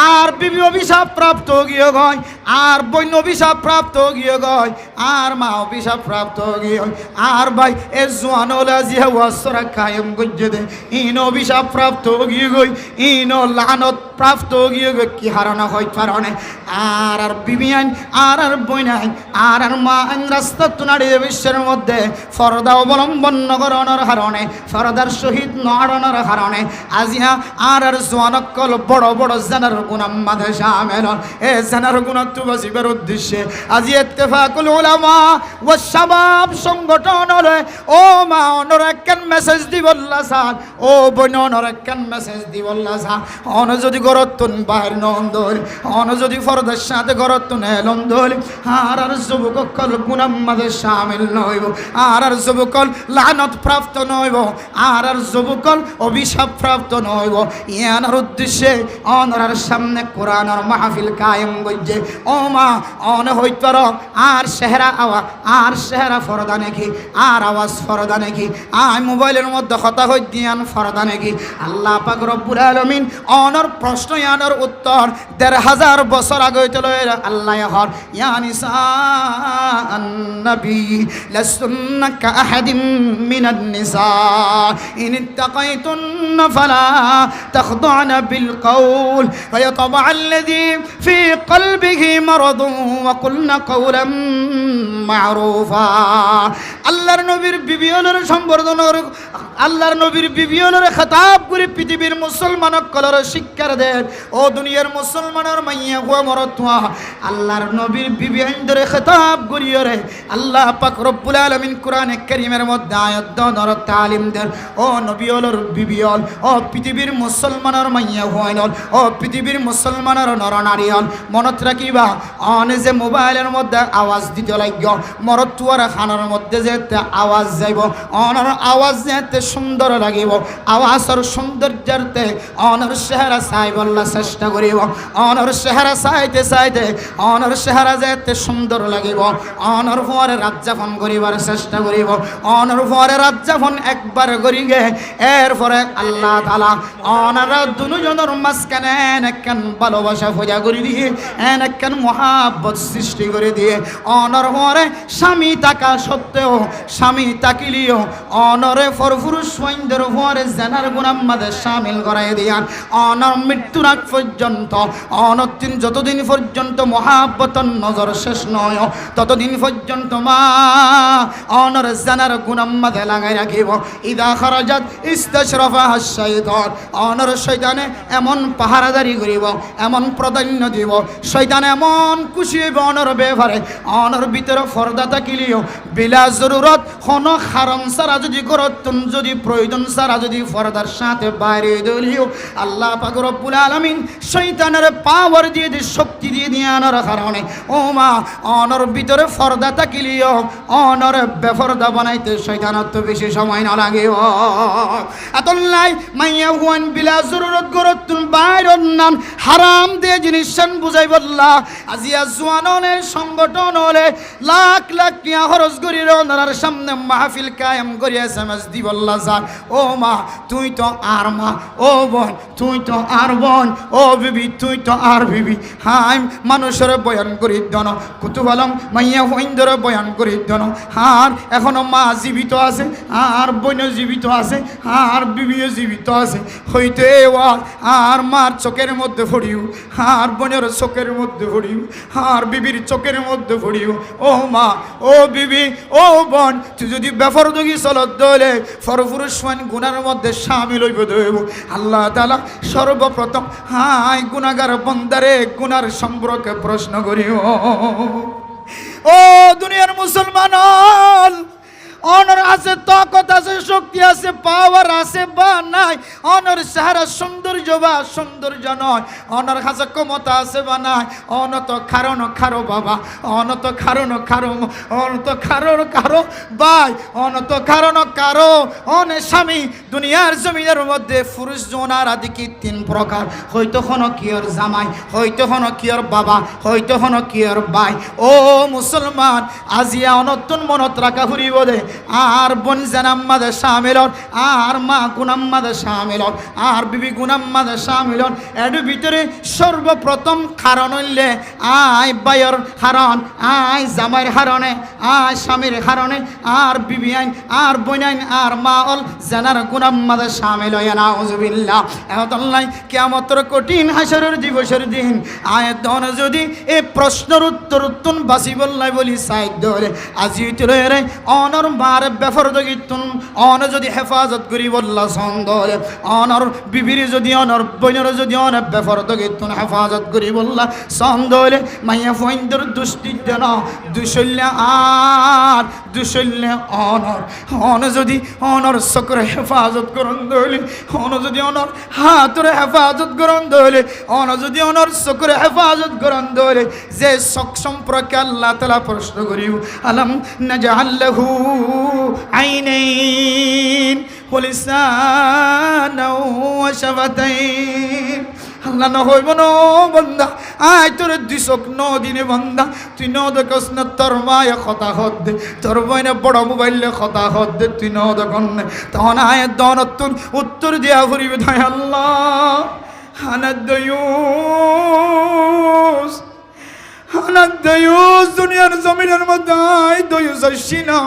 আর বিবি অভিশাপ প্রাপ্ত গিয়ে গয় আর বন্য অভিশাপ প্রাপ্ত গিয়ে গয় আর মা অভিশাপ প্রাপ্ত গিয়ে আর ভাই এ জোয়ানলা জিয়া ওয়াসরা কায়েম গজ্জে দে ইন অভিশাপ প্রাপ্ত গিয়ে গই ইন লানত প্রাপ্ত গিয়ে গই কি হারানো হয় কারণে আর বিবি আইন আর বইনাই আর মা আইন রাস্তা তুনাড়ি বিশ্বের মধ্যে ফরদা অবলম্বন নগরণের কারণে ফরদার সহিত নড়ানোর কারণে আজিয়া আর জোয়ানকল বড় বড় জানার গুনাহ মাঝে শামিল এ জানার গুনাহ তো বাঁচিবার উদ্দেশ্যে আজি ইত্তেফাকুল উলামা ওয়া শাবাব সংগঠন হলে ও মা অনর একখান মেসেজ দিবল্লা স্যার ও বোন অনর একখান মেসেজ দিবল্লা স্যার অন যদি গরতুন বাহির নন্দল অন যদি ফরদার সাথে গরতুন এলন্দল আর যুবকল গুনাহ মাঝে শামিল নইব আর যুবকল লানত প্রাপ্ত নইব আর যুবকল অভিশাপ প্রাপ্ত নইব ইয়ানার উদ্দেশ্যে অনর সামনে কোরআনের মাহফিল কায়েম গজ্জে ও মা অন হইতর আর চেহারা আর চেহারা ফরদা নাকি আর আওয়াজ ফরদা নাকি আর মোবাইলের মধ্যে কথা হই দিয়ান ফরদা নাকি আল্লাহ পাক রব্বুল আলামিন অনর প্রশ্ন ইয়ানোর উত্তর ১৫০০ বছর আগে চলে আল্লাহ হর ইয়া নিসাআন নবী লাসতুন্না কাআহাদিম মিনান নিসা ইন ইত্তাকাইতুন্না ফালা তাখদুনা বিল কওল فيطبع الذي في قلبه مرض وقلنا قولا معروفا আল্লাহর নবীর বিবিয়নের সম্বর্ধনা আল্লাহর নবীর বিবিয়নের খেতাব করে পৃথিবীর মুসলমান কলর শিক্ষা দেন ও দুনিয়ার মুসলমানের মাইয়া হুয়া মরতুয়া আল্লাহর নবীর বিবিয়নের খেতাব করিয়ে রে আল্লাহ পাক রব্বুল আলামিন কোরআনে কারীমের মধ্যে আয়াত দর তালিম দেন ও নবিয়লর বিবিয়ল ও পৃথিবীর মুসলমানের মাইয়া হুয়াইল ও পৃথিবীর মুসলমানের নরনারীয়ল মনত রাখিবা অনে যে মোবাইলের মধ্যে আওয়াজ দিতে লাগল মরতুয়ার খানার মধ্যে যে আওয়াজ যাইব অনর আওয়াজ যেতে সুন্দর লাগিব আওয়াজের সৌন্দর্যতে অনর চেহারা চাইবল্লা চেষ্টা করিব অনর চেহারা চাইতে চাইতে অনর চেহারা যেতে সুন্দর লাগিব অনর পরে রাজ্যাপন করিবার চেষ্টা করিব অনর পরে রাজ্যাপন একবার করিগে এরপরে আল্লাহ তাআলা অনরা দুজনের মাঝখানে একখান ভালোবাসা ফজা করে দিয়ে একখান মহাব্বত সৃষ্টি করে দিয়ে অনর পরে স্বামী থাকা সত্ত্বেও স্বামী তাকিলিও অনরে ফরফুর ফরপুরুষ ওয়াইন্দের হওয়ারে জানার গুনাহ মাঝে শামিল করাই দিয়ান অনর মৃত্যুর আগ পর্যন্ত অনতিন যতদিন পর্যন্ত মহাব্বতন নজর শেষ নয় ততদিন পর্যন্ত মা অনর জানার গুনাহ মাঝে লাগাই রাখিব ইদা খারাজাত ইস্তাশরাফাহা শাইতান অনর শয়তানে এমন পাহারাদারি করিব এমন প্রাধান্য দিব শয়তান এমন খুশি হইব অনর ব্যাপারে অনর ভিতরে পর্দা থাকিলেও বিলা জরুরত কোন হারাম ছাড়া যদি করতুন যদি প্রয়োজন ছাড়া যদি পর্দার সাথে বাইরে দলিও আল্লাহ পাক রব্বুল আলামিন শয়তানের পাওয়ার দিয়ে শক্তি দিয়ে দিয়ে আনার কারণে ও মা অনর ভিতরে পর্দা থাকিলেও অনর বেপর্দা বানাইতে শয়তানের তো বেশি সময় না লাগে আতল্লাই মাইয়া হুয়ান বিলা জরুরত করতুন বাইরে নান হারাম দিয়ে জিনিস বুঝাই বললা আজিয়া জওয়ানের সংগঠন হলে লাখ লাখ টিয়া খরচ করি ওনার সামনে মাহফিল কায়েম করি এসএমএস দি বললা স্যার ও মা তুই তো আর মা ও বোন তুই তো আর বোন ও বিবি তুই তো আর বিবি হাই মানুষের বয়ান করি দন কুতুবালম মাইয়া হইন্দর বয়ান করি দন আর এখনো মা জীবিত আছে আর বোন জীবিত আছে আর বিবিও জীবিত আছে হইতে আর মার চোখের মধ্যে পড়িও আর বোনের চোখের মধ্যে পড়িও আর বিবির চোখের মধ্যে পড়িও ও মা ও বিবি ও বোন তুই যদি বেফরদগি চলত দলে ফরফুরুষমান গুনার মধ্যে শামিল হইব দেব আল্লাহ তাআলা সর্বপ্রথম হাই গুনাহগার বান্দারে গুনার সম্পর্কে প্রশ্ন করিও ও দুনিয়ার মুসলমান অনর আছে তাকত আছে শক্তি আছে পাওয়ার আছে বা নাই অনর সারা সৌন্দর্য বা সৌন্দর্য নয় অনর কাছে ক্ষমতা আছে বা নাই অনত কারণ খারো বাবা অনত কারণ খারো অনত কারণ কারো বাই অনত কারণ কারো অনে স্বামী দুনিয়ার জমিনের মধ্যে পুরুষ জনার আদি কি তিন প্রকার হয়তো হন কিয়র জামাই হয়তো হন কিয়র বাবা হয়তো হন কিয়র বাই ও মুসলমান আজিয়া অনতুন মনত রাখা ফুরিব দে আর বোন জানাম্মাদে শামিল আর মা গুনাম্মাদে শামিল আর বিবি গুনাম্মাদে শামিল এর ভিতরে সর্বপ্রথম কারণ হইলে আয় বায়র হারণ আয় জামাইর হারণে আয় স্বামীর হারণে আর বিবি আইন আর বোন আইন আর মা অল জানার গুনাম্মাদে শামিল হয় নাউজুবিল্লাহ এহতাল্লাই কিয়ামতের কঠিন হাসরের দিবসের দিন আয় দন যদি এই প্রশ্নের উত্তর উত্তর বাসি বললাই বলি সাইড ধরে আজি তুলে রে অনর মার বেফরদগিতুন অন যদি হেফাজত করি বললা সন্দরে অনর বিবির যদি অনর বইনের যদি অন বেফরদগিতুন হেফাজত করি বললা সন্দরে মাইয়া ফইন্দর দুষ্টি দেন দুশল্যা আর দুশল্যা অনর অন যদি অনর সকর হেফাজত করন দইলে অন যদি অনর হাতরে হেফাজত করন দইলে অন যদি অনর সকর হেফাজত করন দইলে যে সক সম্পর্কে আল্লাহ তাআলা প্রশ্ন করিও আলম নাজআল্লাহু আইনাইন ওয়ালিসানা ওয়া শাফাতাইন আল্লাহ না হইব না বান্দা আয় তোর দিশক দিনে বান্দা তুই ন দেখস না তোর মায়ে কথা হদ দে তোর বইনে বড় মোবাইলে কথা হদ দে তুই ন দেখন তখন আয় দনতুন উত্তর দিয়া ফুরিবে তাই আল্লাহ হানাদয়ুস হানাদয়ুস দুনিয়ার জমিনের মধ্যে আয় দয়ুস আসিনা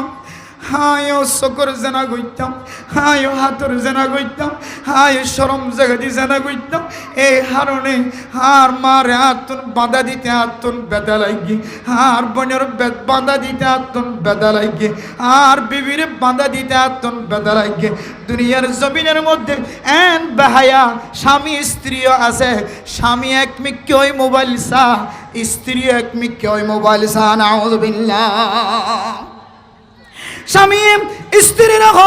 হায় সকর জানা গইতাম হায় হাতর জানা গইতাম হায় শরম জাগদি জানা গইতাম এই হারণে হার মার হাতুন বাঁধা দিতে হাতুন বেদা লাগি আর বোনের বাঁধা দিতে হাতুন বেদা লাগে আর বিবির বাঁধা দিতে হাতুন বেদা লাগে দুনিয়ার জমিনের মধ্যে এন বেহায়া স্বামী স্ত্রীও আছে স্বামী এক মিক্কে ওই মোবাইল সা স্ত্রী এক মিক্কে ওই মোবাইল সা নাউযুবিল্লাহ স্বামী স্ত্রী রহ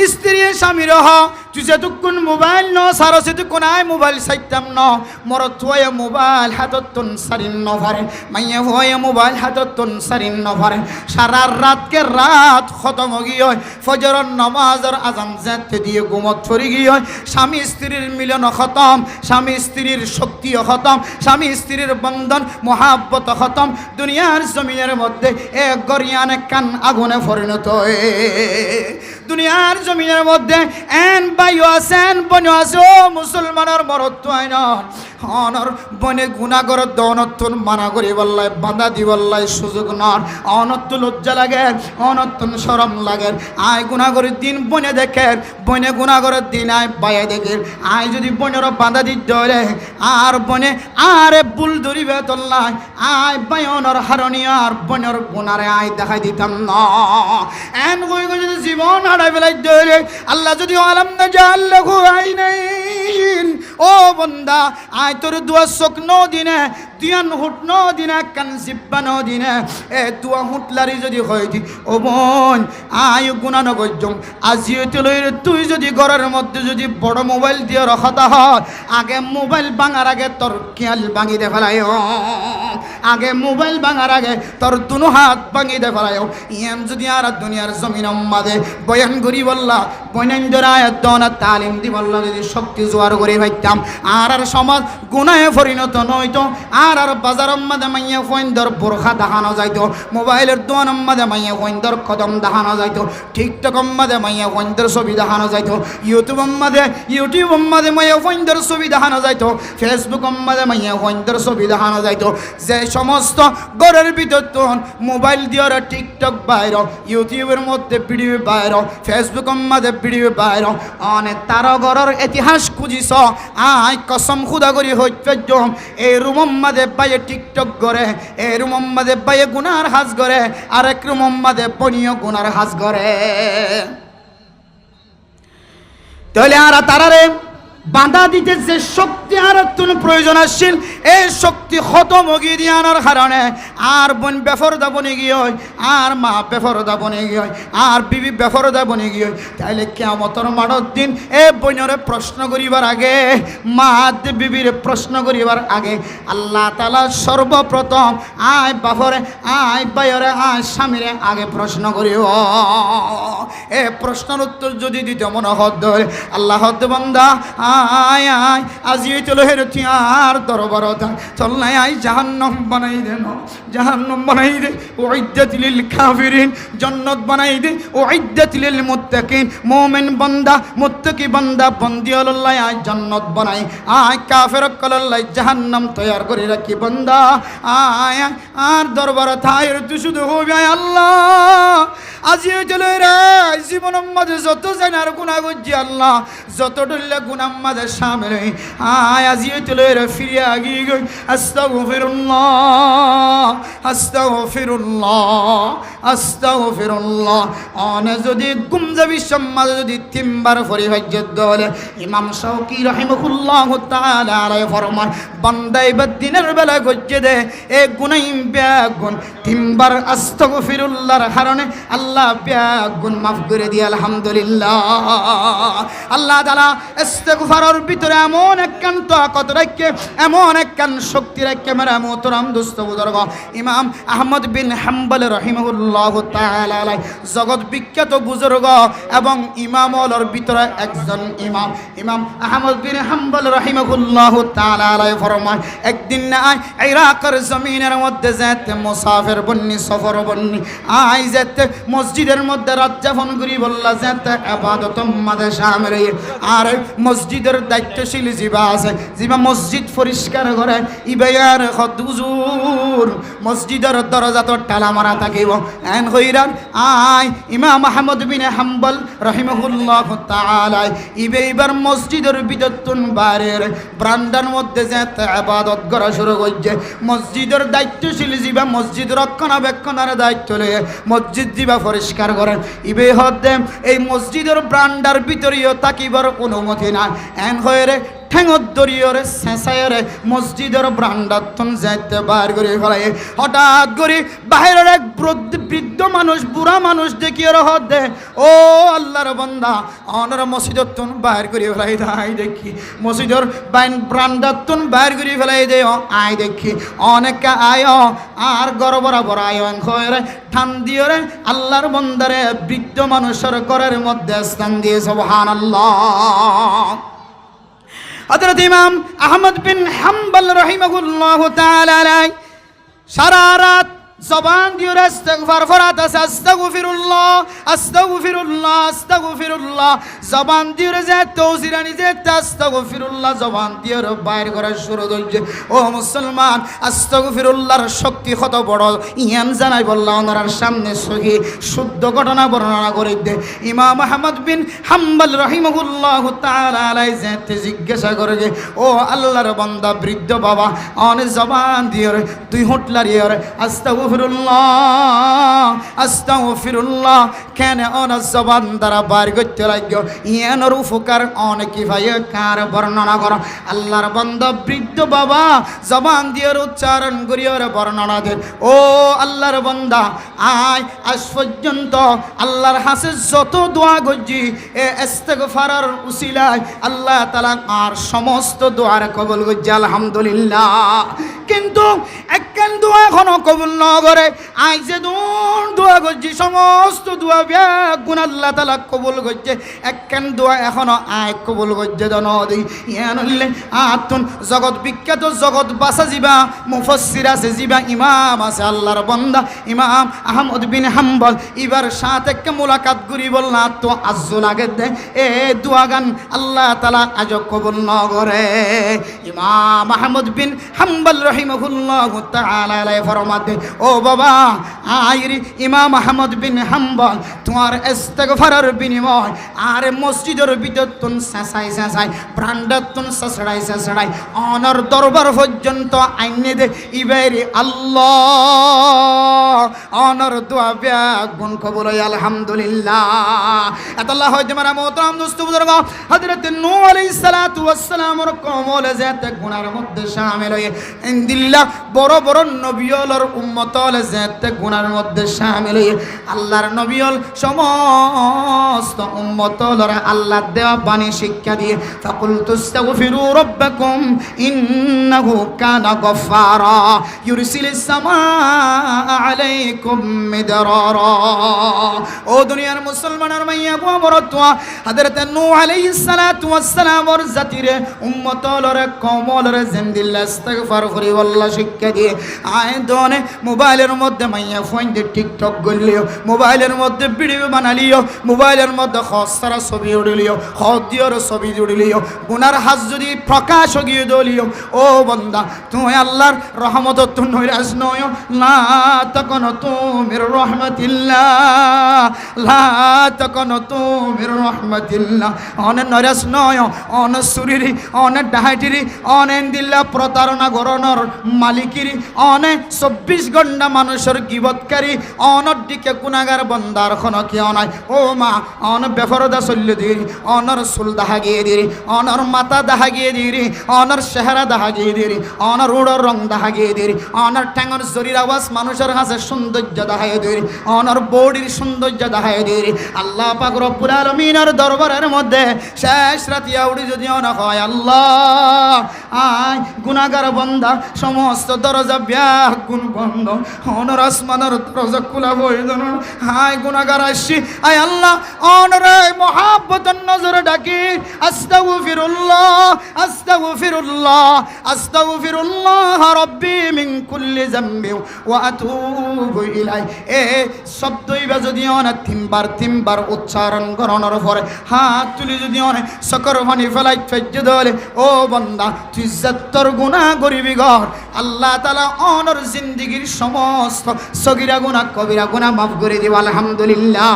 স্ত্রী স্বামী রহ তুই যেতক্ষণ মোবাইল ন সারো সেতক্ষণ আয় মোবাইল সাইতাম ন মরত হয়ে মোবাইল হাততন সারিন ন ভারে মাইয়া হয়ে মোবাইল হাততন সারিন ন ভারে সারা রাতকে রাত খতম গিয়ে হয় ফজরের নামাজের আজান যেতে দিয়ে ঘুমত ফরি গিয়ে হয় স্বামী স্ত্রীর মিলন খতম স্বামী স্ত্রীর শক্তিও খতম স্বামী স্ত্রীর বন্ধন মহাব্বত খতম দুনিয়ার জমিনের মধ্যে এক গরিয়ান কান আগুনে পরিণত হয়ে দুনিয়ার জমিনের মধ্যে এন বাইও আছেন বনিও আছে ও মুসলমানের মরত হয় না অনর বনে গুনাগর দনতুন মানা করি বললাই বাধা দি বললাই সুযোগ নর অনত্ত লজ্জা লাগে অনত্ত শরম লাগে আয় গুনাগরের দিন বনে দেখে বনে গুনাগরের দিন আয় বায়ে দেখে আয় যদি বনের বাধা দি ধরে আর বনে আরে বুল ধরিবে তোল্লাই আয় বায়নর হারণীয় আর বনের গুনারে আয় দেখাই দিতাম না এন কই যদি জীবন হারাই ফেলাই ধরে আল্লাহ যদি আলাম না জাল্লাহু আইনাইন ও বন্দা আয় তোর দুয়া চোখ ন দিনে দিয়ান হুট ন দিনে কান জিব্বা ন দিনে এ দুয়া হুটলারি যদি হয় দি ও বোন আয় গুণা নগজম আজিও তুই তুই যদি ঘরের মধ্যে যদি বড় মোবাইল দিয়ে রাখা হয় আগে মোবাইল ভাঙার আগে তোর খেয়াল ভাঙি দে ফেলায় আগে মোবাইল ভাঙার আগে তোর দুনো হাত ভাঙি দে ফেলায় ইয়াম যদি আর দুনিয়ার জমিন মাদে বয়ান করি বললা বয়ান ধরায় দনা তালিম দি বললা যদি শক্তি জোয়ার করে ভাইতাম আর আর সমাজ গুনাহে পরিণত নয়তো আর বাজার মাদে মাইয়া ফইন্দর বোরখা দেখানো যাইতো মোবাইলের দোয়ান মাদে মাইয়া ফইন্দর কদম দেখানো যাইতো টিকটক মাদে মাইয়া ফইন্দর ছবি দেখানো যাইতো ইউটিউব মাদে মাইয়া ফইন্দর ছবি দেখানো যাইতো ফেসবুক মাদে মাইয়া ফইন্দর ছবি দেখানো যাইতো যে সমস্ত ঘরের ভিতর তো মোবাইল দিয়ে টিকটক বাইর ইউটিউবের মধ্যে ভিডিও বাইর ফেসবুক মাদে ভিডিও বাইর অনেক তার ঘরের ইতিহাস খুঁজিস আয় কসম খুদা করি হইত এই রুম মাদে বাইয়ে টিকটক করে এই রুম মাদে বাইয়ে গুনার হাজ করে আর এক রুম মাদে পনীয় গুনার হাজ করে তাহলে আর তারারে বাধা দিতে যে শক্তি আর তুমি প্রয়োজন আসছিল এই শক্তি খতম গিয়ে দিয়ে আনার কারণে আর বোন বেফরদা বনে গিয়ে আর মা বেফরদা বনে গিয়ে আর বিবি বেফরদা বনে গিয়ে তাইলে কিয়ামতের মাঠের দিন এ বোনরে প্রশ্ন করিবার আগে মা বিবির প্রশ্ন করিবার আগে আল্লাহ তাআলা সর্বপ্রথম আয় বাপরে আয় বাইরে আয় স্বামীরে আগে প্রশ্ন করিব এ প্রশ্নের উত্তর যদি দিতে মনে হদ আল্লাহ হদ বান্দা আয় আয় আজি চলো হের আর দরবার চল নাই আয় জাহান্নাম বানাই দে জাহান্নাম বানাই দে উইদ্দাত লিল কাফিরিন জান্নাত বানাই দে উইদ্দাত লিল মুত্তাকিন মুমিন বান্দা মুত্তাকি বান্দা বন্দি আল্লাহ আয় জান্নাত বানাই আয় কাফির কল্লাই জাহান্নাম তৈয়ার করে রাখি বান্দা আয় আর দরবার থায়ের তুই শুধু হবে আল্লাহ আজি চলো রে জীবনের মাঝে যত জানার গুনাহ করছি আল্লাহ যত ডুল্লে গুনাহ মাঝে সামনে আয় আজি চলো রে ফিরে আগিয়ে গই আস্তাগফিরুল্লাহ আস্তাগফিরুল্লাহ আস্তাগফিরুল্লাহ অনে যদি গুমজাবি সমাজ যদি তিনবার ফরি হজ্জত দলে ইমাম শাওকি রাহিমাহুল্লাহ তাআলা আলাইহি ফরমান বান্দাই দিনের বেলা গজ্জে দে এ গুনাহ বেগুন তিনবার আস্তাগফিরুল্লাহর কারণে আল্লাহ বেগুন মাফ করে দিয়ে আলহামদুলিল্লাহ আল্লাহ তাআলা ইস্তিগফারের ভিতরে এমন একখান তাকত রাখে এমন একখান শক্তি রাখে মেরা মোহতারাম দোস্ত বুজুর্গ ইমাম আহমদ বিন হাম্বল রাহিমাহুল্লাহ তাআলা আলাইহি জগৎ বিখ্যাত বুজুর্গ এবং ইমামদের ভিতরে একজন ইমাম ইমাম আহমদ বিন হাম্বল রাহিমাহুল্লাহ তাআলা আলাইহি ফরমান একদিন না ইরাকের জমিনের মধ্যে যেতে মুসাফির বন্নি সফর বন্নি আই যেতে মসজিদের মধ্যে রাত যাপন করি বললা যেতে ইবাদত মাদে শামিল আর মসজিদের দায়িত্বশীল জিবা আছে জিবা মসজিদ পরিষ্কার করে ইবায়ার হুজুর মসজিদের দরজা তো তালা মারা থাকিব এন হইরান আই ইমাম আহমদ বিন হাম্বল রাহিমাহুল্লাহ তাআলা ইবার মসজিদের ভিতর তুন বাইরের ব্রান্ডার মধ্যে যেতে ইবাদত করা শুরু করছে মসজিদের দায়িত্বশীল জিবা মসজিদ রক্ষণাবেক্ষণের দায়িত্ব লয়ে মসজিদ জিবা পরিষ্কার করেন ইবে হতে এই মসজিদের ব্রান্ডার ভিতরেও থাকিবার অনুমতি নাই এন হয়ে ঠেঙত দরিয়রে শেষায়রে মসজিদের ব্রান্ডাতন যাইতে বার করে ফেলাই হঠাৎ করে বাইরের এক বৃদ্ধ মানুষ বুড়া মানুষ দেখিয়ে রহত দে ও আল্লাহর বান্দা অনর মসজিদতন বাইর করে ফেলাই দে আই দেখি মসজিদের বাইন ব্রান্ডাতন বাইর করে ফেলাই দে আই দেখি অনেকে আয় আর গর বরাবর আয় হয়ে ঠান দিয়ে আল্লাহর বান্দারে বৃদ্ধ মানুষের ঘরের মধ্যে স্থান দিয়ে সুবহানাল্লাহ হযরত ইমাম আহমদ বিন হাম্বল রাহিমাহুল্লাহ তাআলা সারা রাত জবান দিয়ে ইস্তেগফার ফরাত আছে আস্তাগফিরুল্লাহ আস্তাগফিরুল্লাহ আস্তাগফিরুল্লাহ জবান দিয়ে যে তৌজিরানি যে আস্তাগফিরুল্লাহ জবান দিয়ে বাইর করা শুরু করছে ও মুসলমান আস্তাগফিরুল্লাহর শক্তি কত বড় ইয়ান জানাই বললাম ওনার সামনে সহি শুদ্ধ ঘটনা বর্ণনা করে দে ইমাম আহমদ বিন হাম্বল রাহিমাহুল্লাহ তাআলা আলাইহি যেতে জিজ্ঞাসা করে যে ও আল্লাহর বান্দা বৃদ্ধ বাবা অনে জবান দিয়ে তুই হুটলারিয়ে আস্তাগফিরুল্লাহ আস্তাগফিরুল্লাহ কেন অন জবান দ্বারা বার করতে লাগো ইয়ানোর উপকার অনেক ভাই কার বর্ণনা কর আল্লাহর বান্দা বৃদ্ধ বাবা জবান দিয়ে উচ্চারণ করিয়ে বর্ণনা দেন ও আল্লাহর বান্দা আয় আজ পর্যন্ত আল্লাহর হাসে যত দোয়া গজি এ ইস্তেগফারের উসিলায় আল্লাহ তাআলা আর সমস্ত দোয়ার কবুল গজি আলহামদুলিল্লাহ কিন্তু একখান দোয়া এখনো কবুল না করে আই যে দোয়া গজি সমস্ত দোয়া গুণ আল্লাহ তাআলা কবুল গজি একখান দোয়া এখনো আয় কবুল গজি দনদি ইয়ানলে আতুন জগৎ বিখ্যাত জগৎ বাসা জিবা মুফাসসির আছে জিবা ইমাম আছে আল্লাহর বান্দা ইমাম আহমদ বিন হাম্বল এবার সাথে একটা মুলাকাত করি বলনা তো আজ্জু লাগে দে এ দোয়া গান আল্লাহ তাআলা আজ কবুল না করে ইমাম আহমদ বিন হাম্বল রাহিমাহুল্লাহ তাআলা আলাইহি ফরমাতে ও বাবা আইরি ইমাম আহমদ বিন হাম্বল তোমার ইস্তেগফারের বিনিময় আর মসজিদের ভিতর তুন সাসাই প্রাণদাতুন সাসড়াই অনর দরবার পর্যন্ত আইনে দে ইবাইরি আল্লাহ অনর দোয়া গুণ কবুল হয় আলহামদুলিল্লাহ আল্লাহ হইতে মারা মোহতারাম দোস্ত বুজুর্গ হযরত নূহ আলাইহিস সালাতু ওয়াস সালামের কওমল জাতে গুনার মধ্যে শামিল হয়ে ইনদিল্লাহ বড় বড় নবিয়লর উম্মতল জাতে গুনার মধ্যে শামিল হয়ে আল্লাহর নবিয়ল সমস্ত উম্মতলরা আল্লাহ দেওয়া বাণী শিক্ষা দিয়ে ফাকুলতু আস্তাগফিরু রাব্বাকুম ইন্নাহু কানা গফফারা ইউরসিলিস সামাআ আলাইকুম মিদরারা ও দুনিয়ার মুসলমানের মাইয়া বড়তোয়া হযরত নূহ আলাইহিস সালাতু ওয়াস সালামের জাতিরে উম্মতলরে কওমলরে জিন্দিল্লাহ ইস্তিগফার করি আল্লাহ শিক্ষা দিয়ে আয় দনে মোবাইলের মধ্যে মাইয়া ফোন দিয়ে টিকটক গলিও মোবাইলের মধ্যে ভিডিও বানালিও মোবাইলের মধ্যে খসরা ছবি উড়িলিও খদিয়র ছবি উড়িলিও গুনার হাজ যদি প্রকাশ গিয়ে দলিও ও বান্দা তুমি আল্লাহর রহমত তো নৈরাশ নয় লা তাকুনতু মির রাহমাতিল্লাহ লা তাকুনতু মির রাহমাতিল্লাহ অনে নৈরাশ নয় অন সুরিরি অনে ডাহাইটিরি অনে দিল্লা প্রতারণা গরনর মালিকিরি অনে 24 ঘন্টা মানুষের গিবতকারী অনর দিকে গুনাহগার বান্দার কোনো কি অনাই ও মা অন বেফরদা চল্লি দিরি অনর চুল দাহা গিয়ে দিরি অনর মাথা দাহা গিয়ে দিরি অনর চেহারা দাহা গিয়ে দিরি অনর উড়র রং দাহা গিয়ে দিরি অনর ঠ্যাঙর জরির আওয়াজ মানুষের কাছে সৌন্দর্য দাহাই দিরি অনর বডির সৌন্দর্য দাহাই দিরি আল্লাহ পাক রব্বুল আলামিনের দরবারের মধ্যে শেষ রাতিয়া উড়ি যদি অনা হয় আল্লাহ আয় গুনাহগার বান্দা সমস্ত দরজা গুণ বন্ধ অনর আসমানের দরজা খোলা হয়ে যেন হায় গুনাহগার আসি আয় আল্লাহ অনরে মহাব্বতের নজরে ডাকি আস্তাগফিরুল্লাহ আস্তাগফিরুল্লাহ আস্তাগফিরুল্লাহ রাব্বি মিন কুল্লি যামবি ওয়া আতুবু ইলাই এ শব্দই বা যদি অনেক তিনবার উচ্চারণ করানোর পরে হাত তুলি যদি অনেক সকর পানি ফেলাই ফেজ্জ দলে ও বান্দা তুই যত্তর গুনাহ করিবি ঘর আল্লাহ তাআলা অনর জিন্দেগীর সমস্ত সগীরা গুনাহ কবিরা গুনাহ মাফ করে দিব আলহামদুলিল্লাহ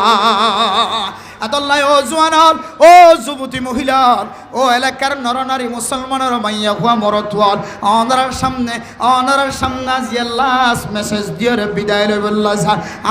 আল্লাহ ও জওয়ান ও যুবতী মহিলার ও এলাকার নরনারী মুসলমানের মাইয়া হুয়া মরতওয়াল অনারার সামনে জিয়াল্লাহ মেসেজ দিয়ে বিদায় লইবল্লাহ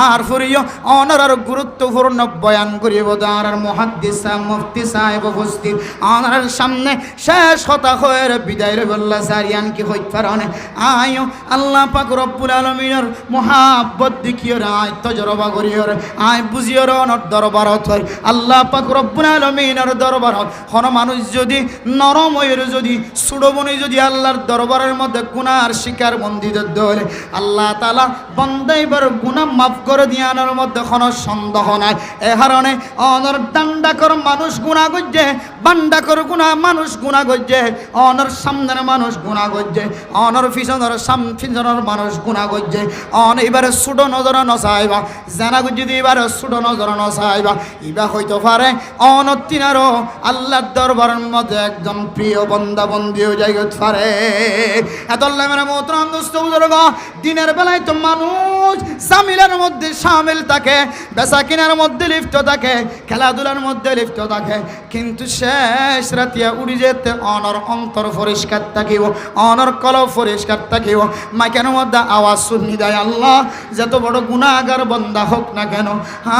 আর ফুরিও অনারার গুরুত্বপূর্ণ বয়ান করিব দার মুহাদ্দিস মুফতি সাহেব উপস্থিত অনারার সামনে শেষ কথা হয়ে বিদায় লইবল্লাহ সারিয়ান কি হইত পারনে আয়ো আল্লাহ পাক রব্বুল আলামিনের মহাব্বত দেখিও আয় তজরবা করিও আয় বুঝিও অনর দরবারত হয় আল্লাহ পাক রব্বুল আলামিনের দরবারত কোন মানুষ যদি নরম হয়ে যদি সুড়বনি যদি আল্লাহর দরবারের মধ্যে গুনার শিকার বন্দীদের দলে আল্লাহ তাআলা বান্দাইবার গুনাহ মাফ করে দিয়ানোর মধ্যে কোনো সন্দেহ নাই। এ কারণে অনর ডান্ডাকর মানুষ গুনাহ করছে, বান্ডাকর গুনাহ মানুষ গুনাহ করছে, অনর সামনের মানুষ গুনাহ করছে, অনর পিছনের পিছনের মানুষ গুনাহ করছে। অন এবারে ছোট নজর নচাইবা জানা যদি এবারে ছোট নজর নচাইবা ইবা হইতে পারে অনতিনারও আল্লাহর দরবারের মধ্যে একজন প্রিয় বান্দা বন্দী হয়ে যাইতে পারে। এত মেরে মোহতরম দোস্ত বুজুর্গ, দিনের বেলায় তো মানুষ জামিলার মধ্যে শামিল থাকে, বেচা কিনার মধ্যে লিপ্ত থাকে, খেলাধুলার মধ্যে লিপ্ত থাকে, কিন্তু শেষ রাতিয়া উড়ি যেতে অনর অন্তর পরিষ্কার থাকিব, অনর কলব পরিষ্কার থাকিব। মাইকের মধ্যে আওয়াজ শুনি দেয় আল্লাহ যত বড় গুনাহগার বান্দা হোক না কেন,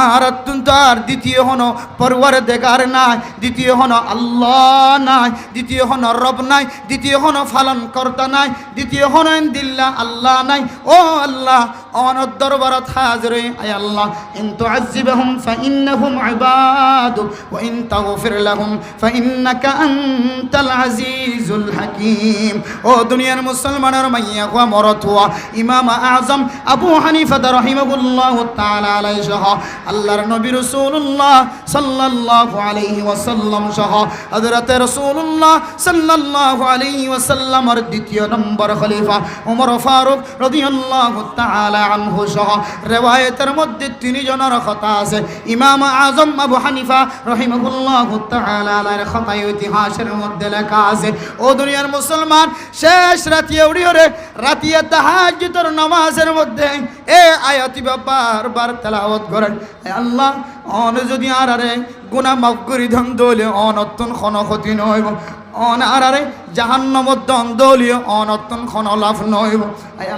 আর অত্যন্ত আর দ্বিতীয় হন পরওয়ার দেখার নাই, দ্বিতীয় হন আল্লাহ নাই, দ্বিতীয় হন রব নাই, দ্বিতীয় হন পালন কর্তা নাই, দ্বিতীয় হন দিল্লা আল্লাহ নাই। ও আল্লাহ অনর দরবারত হাজির আয় আল্লাহ ইন তুআযিবহুম ফাইন্নাহুম ইবাদুক ওয়া ইন তাগফির লাহুম ফাইন্নাকা আনতাল আজিজুল হাকীম। ও দুনিয়ার মুসলমানের মাইয়া ওয়া মরতুয়া ইমাম আযম আবু হানিফা রাহিমাহুল্লাহ তাআলা আলাইহি সহ আল্লাহর নবী রাসূলুল্লাহ সাল্লাল্লাহু আলাইহি ওয়াসাল্লাম সহ হযরত রাসূলুল্লাহ সাল্লাল্লাহু আলাইহি ওয়াসাল্লামের দ্বিতীয় নম্বর খলিফা ওমর ফারুক রাদিয়াল্লাহু তাআলা আনহু সহ রিওয়ায়াতের মধ্যে তিন জনের কথা আছে। ইমাম আযম আবু হানিফা রাহিমাহুল্লাহু তাআলা আলাইহির কথা ইতিহাসের মধ্যে লেখা আছে। ও দুনিয়ার মুসলমান, শেষ রাতিয়া উড়িয়ে রাতিয়া তাহাজ্জুদের নামাজের মধ্যে এ আয়াতি বারবার তেলাওয়াত করেন, আল্লাহ অন যদি আরে গুনাহ মাফ করি ধন দলে অনতন খন ক্ষতি নইব, অন আরে জাহান্নামত দন দলীয় অনতন খন লাভ নইব।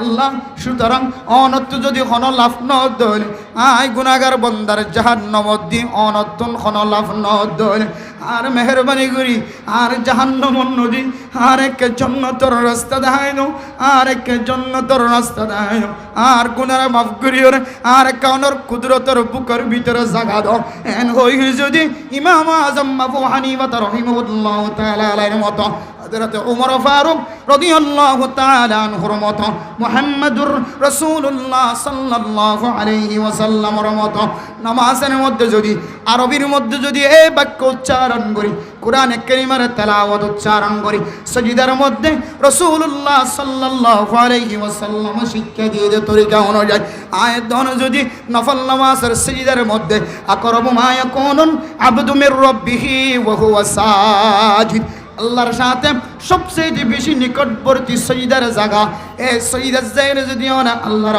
আল্লাহ সুতরাং অনত যদি খন লাভ ন দলে আই গুনাহগার বন্দার জাহান্নামত দি অনতন খন লাভ ন দলে আর মেহরবানি করি আর জাহান্নাম নদী আর এক জান্নাতের রাস্তা দেখাইনো, আর এক জান্নাতের রাস্তা দেখাইনো, আর গুনাহ মাফ করিও আর কাউনের কুদরতের বুকের ভিতরে জায়গা দাও। এন হই যদি ইমাম আযম আবু হানিফা রাহিমাহুল্লাহু তাআলা আলাইহির মতো হযরত ওমর ফারুক রাদিয়াল্লাহু তাআলা আনহুর মতো মুহাম্মদুর রাসূলুল্লাহ সাল্লাল্লাহু আলাইহি ওয়াসাল্লামের মতো নামাজের মধ্যে যদি আরবির মধ্যে যদি এই বাক্য উচ্চারণ করি, কোরআনে কারীমের তেলাওয়াত উচ্চারণ করি, সাজদার মধ্যে রাসূলুল্লাহ সাল্লাল্লাহু আলাইহি ওয়াসাল্লাম শিক্ষা দিয়ে যে তরিকা অনুযায়ী আয়াত যদি নফল নামাজের সাজদার মধ্যে আকরাবু মা ইয়াকুনুল আবদু মির রাব্বিহি ওয়া হুয়া সাজিদ, আল্লাহর সাথে সবচেয়ে বেশি নিকটবর্তী সজদার জায়গা এই সজদার জায়গা যদি না আল্লাহর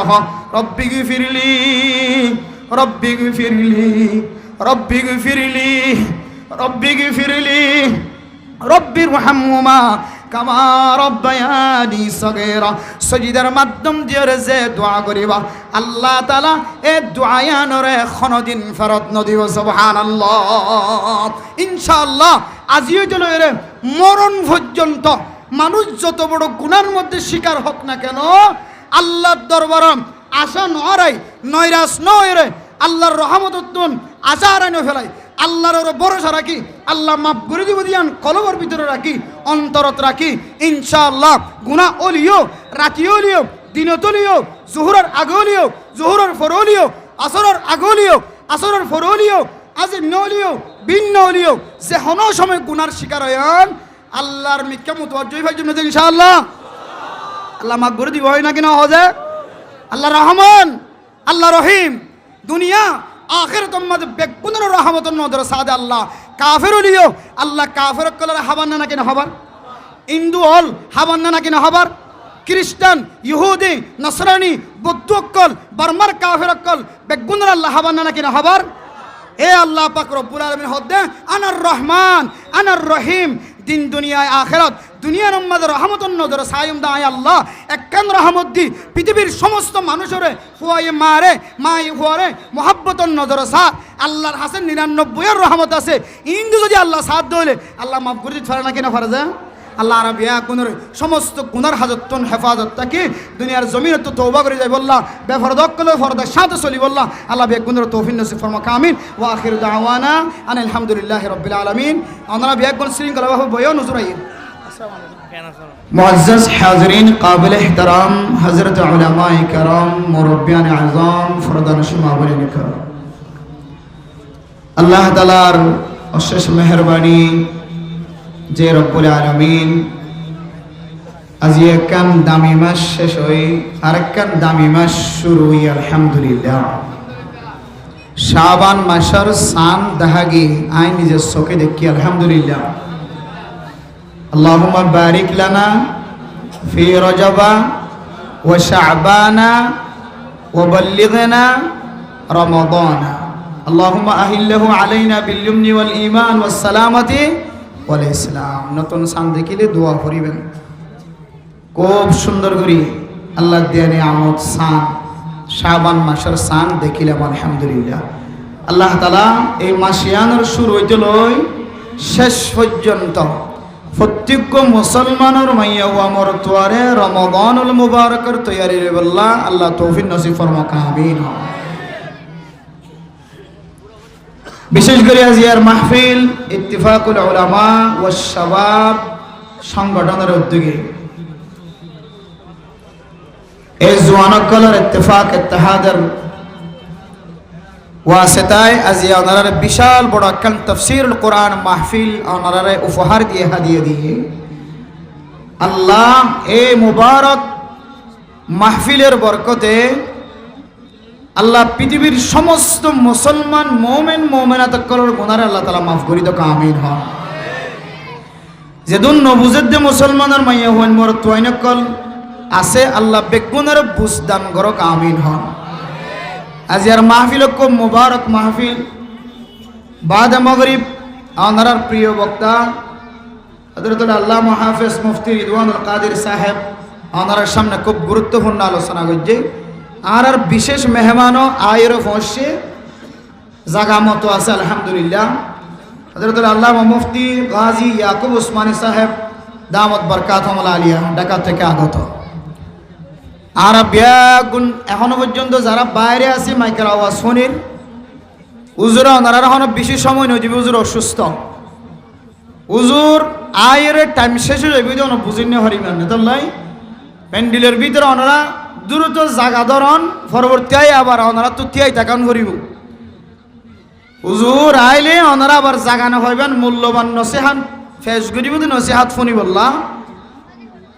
রব্বি গফিরলি রব্বি গফিরলি রব্বি গফিরলি রব্বি গফিরলি রব্বির রহমহুমা কামা রব্বায়ানি সগীরা। সজদার মাধ্যম দিয়ে যে দোয়া করিবা আল্লাহ তাআলা এই দোয়ায়ানরে কোনদিন ফেরত নদিব। সুবহানাল্লাহ। ইনশাআল্লাহ আজিও যেন এর মরণ পর্যন্ত মানুষ যত বড় গুনার মধ্যে শিকার হোক না কেন আল্লাহর দরবারে আশা নয় নৈরাশ নয় রে, আল্লাহর রহমতুন আশা আরানো ফেলাই, আল্লাহর ভরসা রাখি, আল্লাহ মাফ করে দিব দিয়ান কলবের ভিতরে রাখি, অন্তরত রাখি। ইনশাআল্লাহ গুনাহ ওলিও রাতিও লিও দিনত লিও জোহরের আগেও লিও জোহরের পরেও লিও আসরের আগেও লিও আসরের পরেও লিও আজ নলিও ভিন্ন লিও যে হন সময় গুনার শিকার হয়ান আল্লাহর মিক্কা মুতওয়াজ্জিহ ভাই জন্য ইনশাআল্লাহ আল্লাহ মাফ করে দিব হয় না কিনা হজে। আল্লাহ রহমান আল্লাহ রহিম দুনিয়া আখিরাত মধ্যে বেগুনের রহমতের নজর সাদে আল্লাহ কাফের লিও আল্লাহ কাফের কলার হাবান না কিনা হবার, হিন্দু হল হাবান না কিনা হবার, খ্রিস্টান ইহুদি নসরানি বৌদ্ধ কল বার্মার কাফের কল বেগুনের আল্লাহ হাবান না কিনা হবার। এ আল্লাহ পাক রব্বুল আলামিন হদে আনার রহমান আনার রহিম দিন দুনিয়ায় আখিরাত দুনিয়ার মধ্যে রহমতুন নজর সায়ম দায় আল্লাহ একখান রহমত দি পৃথিবীর সমস্ত মানুষরে হুয়ায়ে মারে মাই হুয়ারে মোহাব্বতন নজর সা আল্লাহর হাসেন 99 রহমত আছে। ইন্দু যদি আল্লাহ সাথ দইলে আল্লাহ মাফ করে দিতে পারে না কিনা পারে যায়। আল্লাহ আর বিয়া গুণের সমস্ত গুনার হাজতন হেফাজত তাকে দুনিয়ার জমিনে তো তওবা করে যাই বললা বেফরদক কলে ফরদার সাথে চলি বললা আল্লাহ বিয়া গুণের তৌফিক নসিব ফরমাক আমিন ওয়া আখিরু দাওয়ানা আনিল হামদুলিল্লাহি রাব্বিল আলামিন আমরা বিয়া গুণ শৃঙ্খলাভাবে বয়ও নজর আইন मुअज़्ज़ज़ हाज़रीन काबिल एहतराम हज़रत उलमाए करम मुरब्बियान आज़म फरदानशी माबूलिन करम अल्लाह तालार अशेष मेहरबानी जे रब्बुल आलमीन आज एकान दामी मास शेष हई आरेकान दामी मास शुरू हई आलহামদুলিল্লাহ शाबान मासेर सान दाहागी आइ निजेर चोखे देखी आलহামদুলিল্লাহ اللهم بارك لنا في رجب وشعبان وبلغنا رمضان اللهم أهله علينا باليمن والإيمان والسلامة والإسلام নতুন সান দেখিলে দোয়া করিবেন খুব সুন্দর করে আল্লাহ দেয়া নিয়ামত সান শাবান মাসের সান দেখিলাম আলহামদুলিল্লাহ আল্লাহ তাআলা এই মাসিয়ানের শুরু হইতে লই শেষ পর্যন্ত প্রত্যেক মুসলমানের মাইয়া ও আমর তোয়ারে রমাদানুল মুবারকের তৈয়ারি রে বল্লাহ আল্লাহ তৌফিক নসিব ফরমাক আমিন বিশেষ করে আজিয়ার মাহফিল ইত্তিফাকুল উলামা ওয়াস শাবাব সংগঠনের উদ্যোগে এই জওয়ানকলের ইত্তিফাক ইত্তেহাদের ওয়াসিতায় আজিয়া ওনারা বিশাল বড় একখান তাফসীরুল কোরআন মাহফিল ওনারা উপহার দিয়ে হাদিয়া দিয়ে আল্লাহ এই মুবারক মাহফিলের বরকতে আল্লাহ পৃথিবীর সমস্ত মুসলমান মুমিন মুমিনাতকলের গুনাহ আল্লাহ তাআলা মাফ করে দাও আমিন হন যেদুন নবুজেদ মুসলমানের মাইয়া হন মোর তোয়াইনকল আছে আল্লাহ বেগুনের বুঝদান করক আমিন হন আজিয়ার মাহফিল খুব মুবারক মাহফিল বাদ মাগরিব ওনার প্রিয় বক্তা হযরত আল্লামা হাফেজ মুফতি রিদওয়ানুল কাদের সাহেব ওনার সামনে খুব গুরুত্বপূর্ণ আলোচনা করছে আর বিশেষ মেহমানও আয়ের পৌঁছে জায়গা মতো আছে আলহামদুলিল্লাহ হযরত আল্লামা মুফতি গাজী ইয়াকুব উসমানী সাহেব দামত বরকাতুহুল আলিয়া ঢাকা থেকে আগত আর বিয়াগুন এখনো পর্যন্ত যারা বাইরে আছে মাইকের আওয়াজ শুনির হুজুর ওনারা এখনো বেশি সময় নয় দিবি হুজুর অসুস্থ হুজুর আয়ের টাইম শেষ হয়ে যাবে যেন বুঝিন হরিমান তাই প্যান্ডেলের ভিতরে ওনারা দ্রুত জাগা ধরন পরবর্তী আবার ওনারা তুতিয়াই তাকান করিব হুজুর আইলে ওনারা আবার জাগানো হইবেন মূল্যবান নসিহাত ফেস করিব নসিহাত শুনি বললা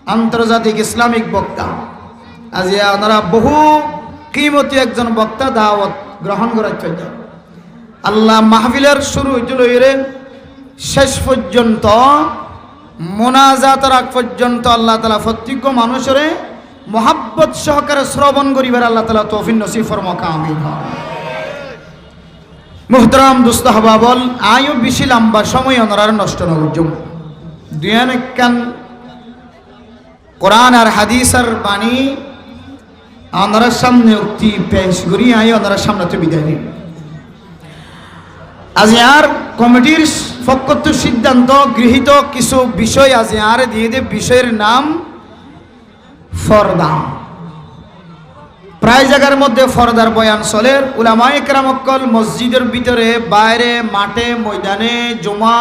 আন্তর্জাতিক ইসলামিক বক্তা আজিয়া ওনারা বহু কিমতি একজন বক্তা দাওয়াত গ্রহণ করাচ্ছেন আল্লাহ মাহফিলের শুরু হইছিল এরে শেষ পর্যন্ত মোনাজাত রাখ পর্যন্ত আল্লাহ তাআলা প্রত্যেক মানুষের মোহাব্বত সহকারে শ্রবণ করিবার আল্লাহ তাআলা তৌফিক নসিব ফরমাক আমিন মুহতারাম দোস্ত হাবাবল আয়ু বেশি লম্বা সময় ওনারা নষ্ট না করজম দুয়ান কান কোরআন আর হাদিসের বাণী ওনার সামনে উক্তি পেশ করি আই ওনার সামনে তো বিদায় নিন আজ আর কমিটির পক্ষ সিদ্ধান্ত গৃহীত কিছু বিষয় আজ আর দিয়ে দে বিষয়ের নাম ফরদা প্রায় জায়গার মধ্যে ফরদার বয়ান চলের উলামায়ে কেরামকল মসজিদের ভিতরে বাইরে মাঠে ময়দানে জুমা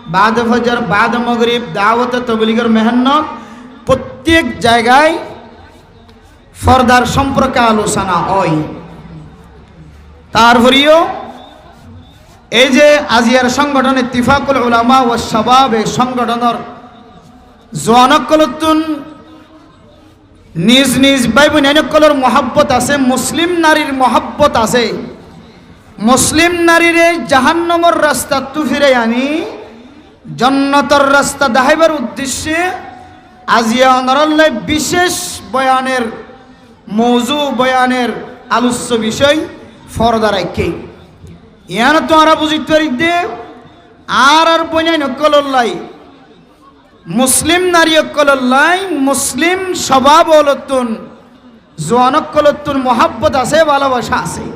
বাদ ফজর বাদ মাগরিব দাওয়াত তাবলীগের মেহনত প্রত্যেক জায়গায় ফরদার সম্পর্কে আলোচনা হয় তারপরেও এই যে আজিয়ার সংগঠন ইত্তিফাকুল উলামা ওয়াস শাবাব এই সংগঠনের জওয়ানকলতুন নিজ নিজ ভাই বোনকলের মহব্বত আছে মুসলিম নারীর মহব্বত আছে মুসলিম নারীর জাহান্নামের রাস্তা তু ফিরে আনি জান্নাতের রাস্তা দেখাইবার উদ্দেশ্যে আজিয়া অনরাল্লাহ বিশেষ বয়ানের মৌজু বয়ানের আলোচ্য বিষয় ফরদা রাখে ইয়ান তো আরা বুঝিতে পারি দে আর বইনাই নকলল্লাই মুসলিম নারী অকলল্লাই মুসলিম স্বভাব অলতুন জওয়ানকলতুন মহব্বত আছে ভালোবাসা আছে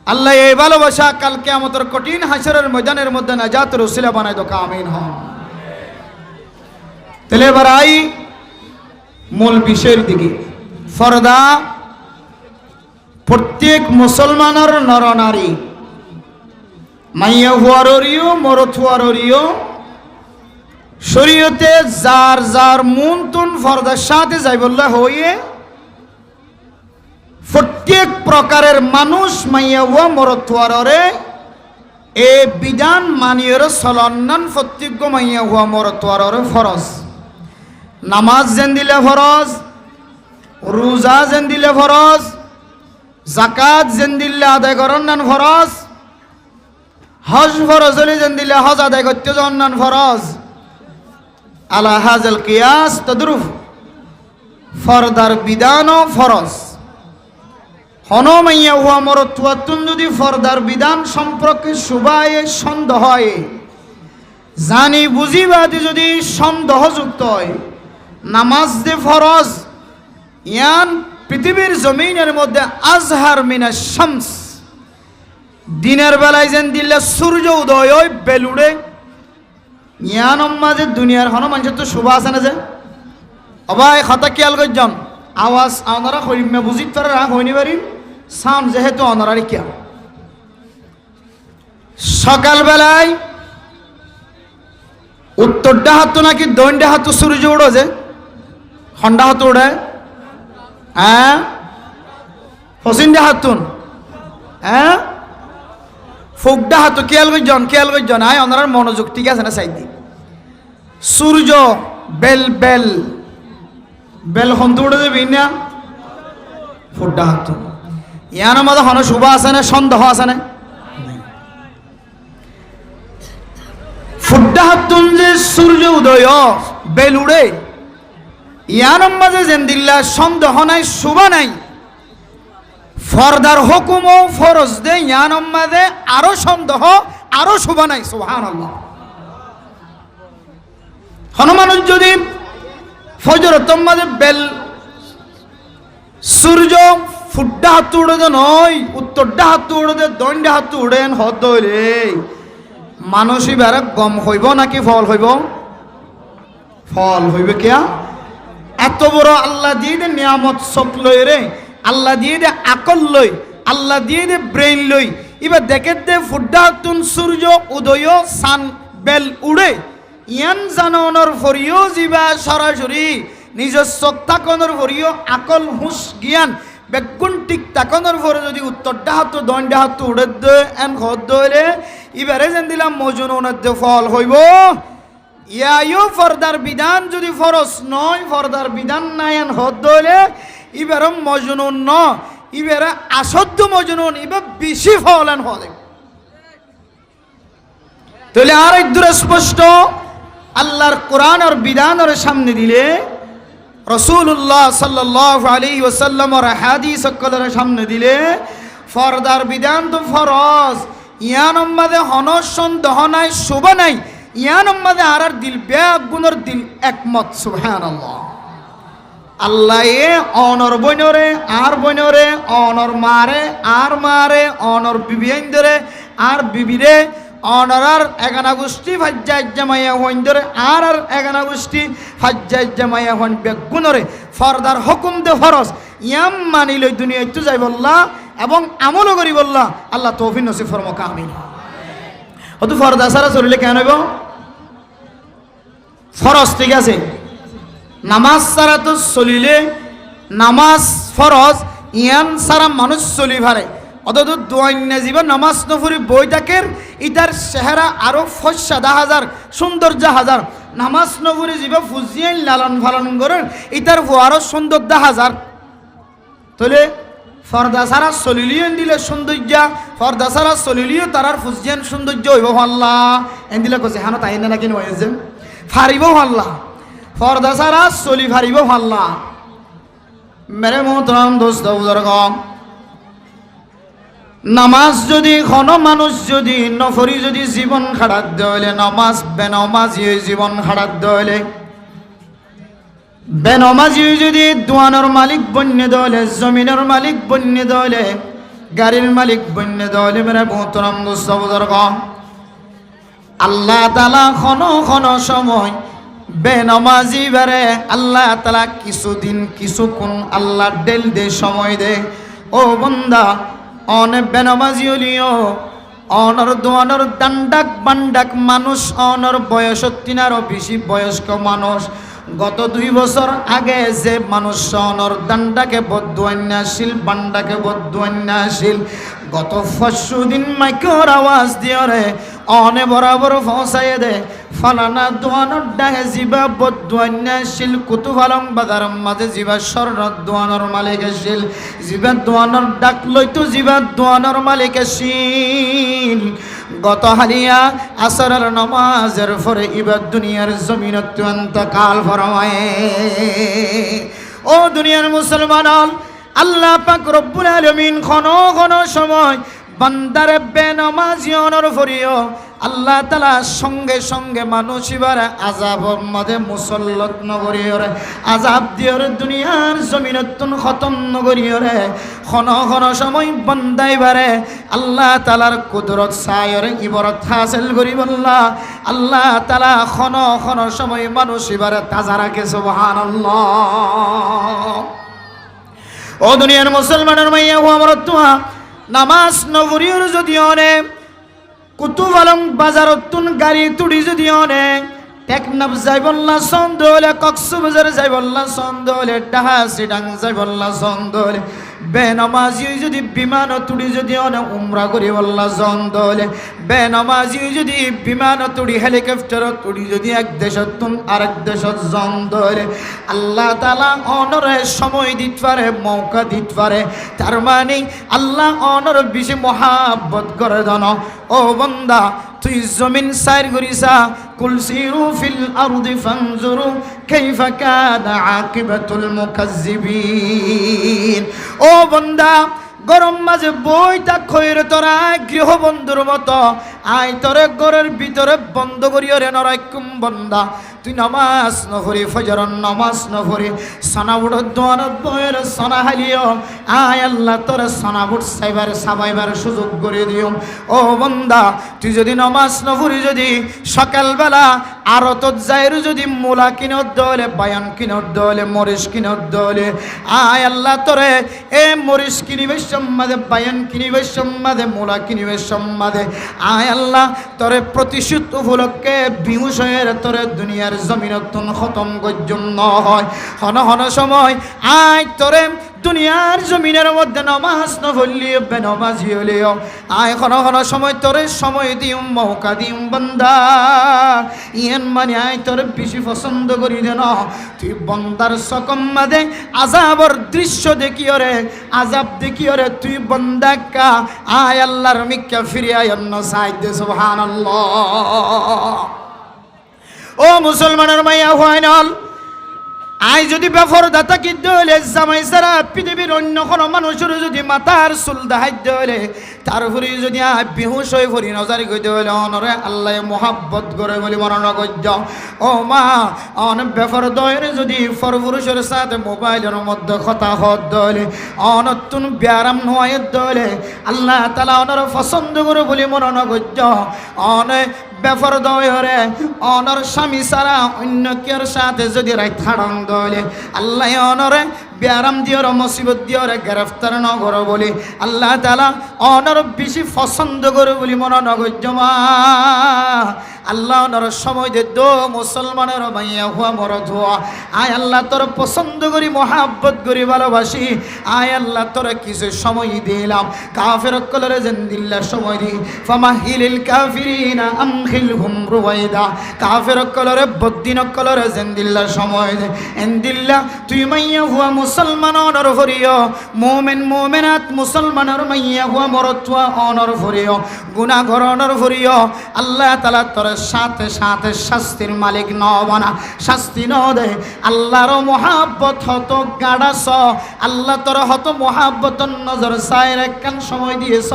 আল্লাহ এই ভালোবাসা কাল কিয়ামতের কঠিন হাসরের ময়দানের মধ্যে নাজাতের উসিলা বানাই দোকা আমিন হন তাহলে এবার আই মূল বিষয়ের দিকে। ফরদা প্রত্যেক মুসলমানের নরনারী, মাইয়া হুয়ারিও মরত হুয়ারিও, শরীয়তে যার যার মন তুন ফরদার সাথে যাই বললে হইয়ে প্রত্যেক প্রকারের মানুষ মাইয়া হুয়া মরত হুয়ারে এ বিধান মানিয়ের চলন্নান প্রত্যেক মাইয়া হুয়া মরত হুয়ারে ফরজ। নামাজ যেন দিলে ফরজ, রোজা যেন দিলে ফরজ, জাকাত যেন দিলে আদায় করার নান ফরজ, হজ ফরজ হলে যেন দিলে হজ আদায় করতে যান নান ফরজ। আলা হাজাল কিয়াস তদ্রুফ ফরদার বিধানও ফরজ। হনমাইয়া হুয়া মরতুয়াতুন যদি ফরদার বিধান সম্পর্কে সুবায়ে সন্দেহ হয়, জানি বুঝিবাদি যদি সন্দেহযুক্ত হয়, নামাজ দে ফরজ ইয়ান পৃথিবীর জমিনের মধ্যে আজহার মিনাশ শামস, দিনের বেলায় যেন দিলে সূর্য উদয় হয় বেলুড়ে ইয়ান মাঝে দুনিয়ার হন মানুষের তো শুভ আছে না যে অবাই খাতা খেয়াল করছন আওয়াজ আপনারা হইমে বুঝিত পারে রাগ হইনি পারি সাউন্ড যেহেতু অনারারি খেয়াল। সকালবেলায় উত্তরটা হাত নাকি দৈনটা হাত সূর্য উড়ো যে হন্ডা হাত উড়ে, হ্যাঁ পশ্চিমটা হাতুন, হ্যাঁ ফুকডা হাত খেয়াল করছন আয় ওনার মনোযোগ ঠিক আছে না সাইদি। সূর্য বেল বেল বেল হন্ত উড়ে যাবি না ফুকডা হাত ইয়ার মধ্যে হন শুভ আছে না সন্দেহ আছে না? ফুকডা হাতুন যে সূর্য উদয় বেল উড়ে ইয়ার মাঝে যেন দিল্লা সন্দেহ নাই শুভ নাই। ফরদার হুকুম ও ফরজ দে ইয়ান মাঝে আরো সন্দেহ আরো শুভ নাই। সুবহানাল্লাহ। হনুমান যদি ফজর মাঝে বেল সূর্য ফুড্ডা হাত উড়ে দে নয় উত্তরডা হাত উড়ে দে দণ্ডা হাত উড়েন হদ রে মানুষই বেড়ে গম হইব নাকি ফল হইব? ফল হইবে কিয়া? এত বড় আল্লাহ দিয়ে দে নিয়ামত চোখ লই রে, আল্লাহ দিয়ে দে আকল লই, আল্লাহ দিয়ে দে ব্রেইন লই। এবার দেখে দে ফুড্ডাতুন সূর্য উদয় সান বেল উড়ে ইয়ান জানর ফরিও যিবা সরাসরি নিজের চোখ তাকনের ফরিও আকল হুঁশ জ্ঞান বেগুন টিক তাকনের ফরে যদি উত্তরটা হাত দণ্ডা হাত উড়ে দে এন হদ দইলে এবারে যেন দিলাম মজনুনের দে ফল হইব। ইয়ায়ু ফরদার বিধান যদি ফরজ নয় ফরদার বিধান নাই এন হদ দইলে এবারে মজনুন ন এবারে আসাধ্য মজনুন এবার বেশি ফল এন হলে। তাহলে আর এক দূরে স্পষ্ট আল্লাহর কোরআন আর বিধানের সামনে দিলে রাসূলুল্লাহ সাল্লাল্লাহু আলাইহি ওয়াসাল্লামের হাদিস সকলের সামনে দিলে ফরদার বিধান তো ফরজ ইয়ান মাঝে হনস সন্দেহ নাই শুভ নাই ইয়ান মাঝে আর দিল ব্যাগ গুণর দিল একমত। সুবহানাল্লাহ। আল্লাহ এ অনর বইনরে আর বইনরে অনর মারে আর মারে অনর বিবিয়ান ধরে আর বিবিরে অনরার এগানা গোষ্ঠী ফাজ্জায় জামাইয়া হইন ধরে আর এগানা গোষ্ঠী ফাজ্জায় জামাইয়া হইন বেগুনরে ফরদার হুকুম দে ফরজ ইয়াম মানি লই দুনিয়ায় তো যাই বললা এবং আমলও করি বললা আল্লাহ তৌফিক নসিব ফরমাক আমিন। হয়তো ফরদা ছাড়া চলিলে কেন হইব? ফরজ ঠিক আছে, নামাজ ছাড়া তো চলিলে নামাজ ফরজ ইয়ান ছাড়া মানুষ চলি ভারে অথচ দোয়াইন্যা জীবন নামাজ নফরি বই থাকের ইতার চেহারা আরো ফসাদা হাজার সৌন্দর্য হাজার নামাজ নফরি জীব ফুজিয়ান লালন পালন করেন ইতার আরো সৌন্দর্য হাজার। তাহলে ফর্দা ছাড়া চলিলিও দিলে সৌন্দর্য ফর্দা ছাড়া চলিলিও তারার ফুজিয়ান সৌন্দর্য হইব ভাল্লা এন দিলে কছে হানো তাই না নাকি নয় যে ফারিব ভাল্লা ফর্দা ছাড়া চলি ফারিব ভাল্লা। মেরে মোহতরম দোস্ত বুজুর্গ নামাজ যদি কোন মানুষ যদি নফরি যদি জীবন খাড়াত দইলে নামাজ বেনমাজি জীবন খাড়াত দইলে বেনমাজি যদি দোয়ানোর মালিক বন্য দইলে জমিনের মালিক বন্য দইলে গাড়ির মালিক বন্য দইলে মেরে মোহতরম দোস্ত বুজুর্গ আল্লাহ তাআলা কোন সময় বেনামাজি বারে আল্লাহ তাআলা কিছুদিন কিছুক্ষণ আল্লাহ ডেল দে সময় দে ও বন্দা অনেক বেনামাজি হলিও অনর দোয়ানর দান্ডাক বান্ডাক মানুষ অনর বয়স তিনারও বেশি বয়স্ক মানুষ গত 2 বছর আগে যে মানুষ অনর দান্ডাকে বদুয়ান্যাশীল বান্ডাকে বদুয়ান্যাশীল গত 5 দিন মাইকর আওয়াজ দিয়ে রে অনে বরাবর ফসাইয়ে দে ফালানা দোয়ানর ডাহে জিবা বদুয়ান্যাশীল কুতুফালং বাজার মাঝে জিবা শররত দোয়ানর মালিক আসিল জিবা দোয়ানর ডাক লইতো জিবা দোয়ানর মালিক আসিল গত হালিয়া আসরের নামাজের পরে ইবাদ দুনিয়ার জমিনত অন্তকাল ফরমায়ে ও দুনিয়ার মুসলমান আল্লাহ পাক রব্বুল আলামিন ঘন ঘন সময় বান্দারে বেনামাজি অনর ফরিও আল্লাহ তাআলা সঙ্গে সঙ্গে মানুষ ইবারে আযাবের মধ্যে মুসল্লত নগরিয়রে আযাব দিয়র দুনিয়ার জমিনতুন খতম নগরিয়রে ঘন ঘন সময় বান্দা ইবারে আল্লাহ তাআলার কুদরত সায়রে ইবারত হাসিল করিব আল্লাহ তাআলা ঘন ঘন সময় মানুষ ইবারে তাজা রাখে সুবহানাল্লাহ ও দুনিয়ার মুসলমানের মাইয়া ও আমার তোয়া নামাজ নগরিয়র যদি অনেক কুতুব আলম বাজারতুন গাড়ি তুড়ি যদি অনেক টেকনাফ যাইবল্লা সন্দলে কক্সবাজার যাইবল্লা সন্দলে ডাহা সিডাং যাইবল্লা সন্দলে বেনামাজি যদি বিমান তুড়ি যদি অনেক উমরা করি বল্লা সন্দলে বেনামাজি যদি বিমান তুড়ি হেলিকপ্টার তুড়ি যদি এক দেশতুন আরেক দেশত সন্দলে আল্লাহ তাআলা অনরে সময় দিতে পারে মৌকা দিতে পারে তার মানে আল্লাহ অনর বেশি মহাব্বত করে দান ও বান্দা তুই জমিন সাইর করিসা কুল সিরু ফিল আরদি ফানজুরু কাইফা কানা আকিবাতুল মুকাজ্জিবিন ও বান্দা গরম মাঝে বইটা খৈর তোরা গৃহবন্ধুর মতো আয় তোরে ঘরের ভিতরে বন্ধ করিও রে নরাইকুম বন্দা তুই নামাজ নফরি ফজর নামাজ নফরি সানাবুট দোয়ানত বয়ের সানা হালিও আয় আল্লাহ তোরে সানাবুট সাইবার সাবাইবার সুযোগ করে দিও ও বন্দা তুই যদি নামাজ নফরি যদি সকালবেলা আরতত যাইর যদি মূলা কিনত দলে বায়ান কিনত দলে মরিচ কিনত দলে আয় আল্লাহ তোরে এ মরিচ কিনিবে সম্মাদে বায়ান কিনিবে সম্মাদে মূলা কিনিবে সম্মাদে আয় আল্লাহ তোরে প্রতিশোধ উপলক্ষে বিহুষয়ের তোরে দুনিয়ার জমিনতুন খতম গজ্জন্য হয় হন হন সময় আয় তোরে দুনিয়ার জমিনের মধ্যে নামাজ নফলি বেনামাজি হলিও আয় হন হন সময় তোরে সময় দিম মৌকা দিম বান্দা ইয়েন মানে আয় তোরে বেশি পছন্দ করি দেন তুই বন্দার সকম মাদে আযাবর দৃশ্য দেখিও রে আযাব দেখিও রে তুই বন্দাকা আয় আল্লাহর মিক্কা ফিরিয়া অন্য সাইদে সুবহানাল্লাহ ও মুসলমানের মাইয়া ফাইনাল আয় যদি বেফরদা থাকি দলে জামাই সারা পৃথিবীর অন্য কোনো মানুষের যদি মাথার চুল দাহাইতে হলে তারপরে যদি বেহুশ হয়ে ভরি নজারি করতে হলে অনরে আল্লাহ মোহাব্বত করে বলি মরণ করছ ও মা অন বেফরদয়ের যদি পরপুরুষের সাথে মোবাইলের মধ্যে কথা হত দলে অনতুন ব্যারাম নোয়াইয়ের দলে আল্লাহ তাআলা অনর পছন্দ করে বলি মরণ করছ অনে বেফরদয়রে অনর স্বামী সারা অন্য কের সাথে যদি রাইত হাড়ং দলে আল্লাহ অনরে ব্যারাম দিওর মুসিবত দিওর গ্রেফতার নগর বলি আল্লাহ তাআলা অনর বেশি পছন্দ করে বলি মনে নগজমা আল্লাহ অনর সময় দে দো মুসলমানের মাইয়া হুয়া মরদ হুয়া আয় আল্লাহ তোর পছন্দ করি মহাব্বত করি ভালোবাসি আয় আল্লাহ তোর কিছু সময় দিলাম কাফের কলরে জিন্দিল্লাহ সময় দি ফামাহিলিল কাফিরিনা আমখিলহুম রুওয়াইদা কাফের কলরে বদ্দিন কলরে জিন্দিল্লাহ সময় দে এন্দিল্লাহ তুই মাইয়া হুয়া মুসলমান অনর ফরিও মুমিন মুমিনাত মুসলমানের মাইয়া হুয়া মরতুয়া অনর ফরিও গুনাহগার অনর ফরিও আল্লাহ তাআলা তোর সাথে সাথে শাস্তির মালিক ন বানা শাস্তি ন দে আল্লাহর মহাব্বত হত গাড়াস আল্লাহ তোর হত মহাব্বত নজর সাইর একখান সময় দিয়েছ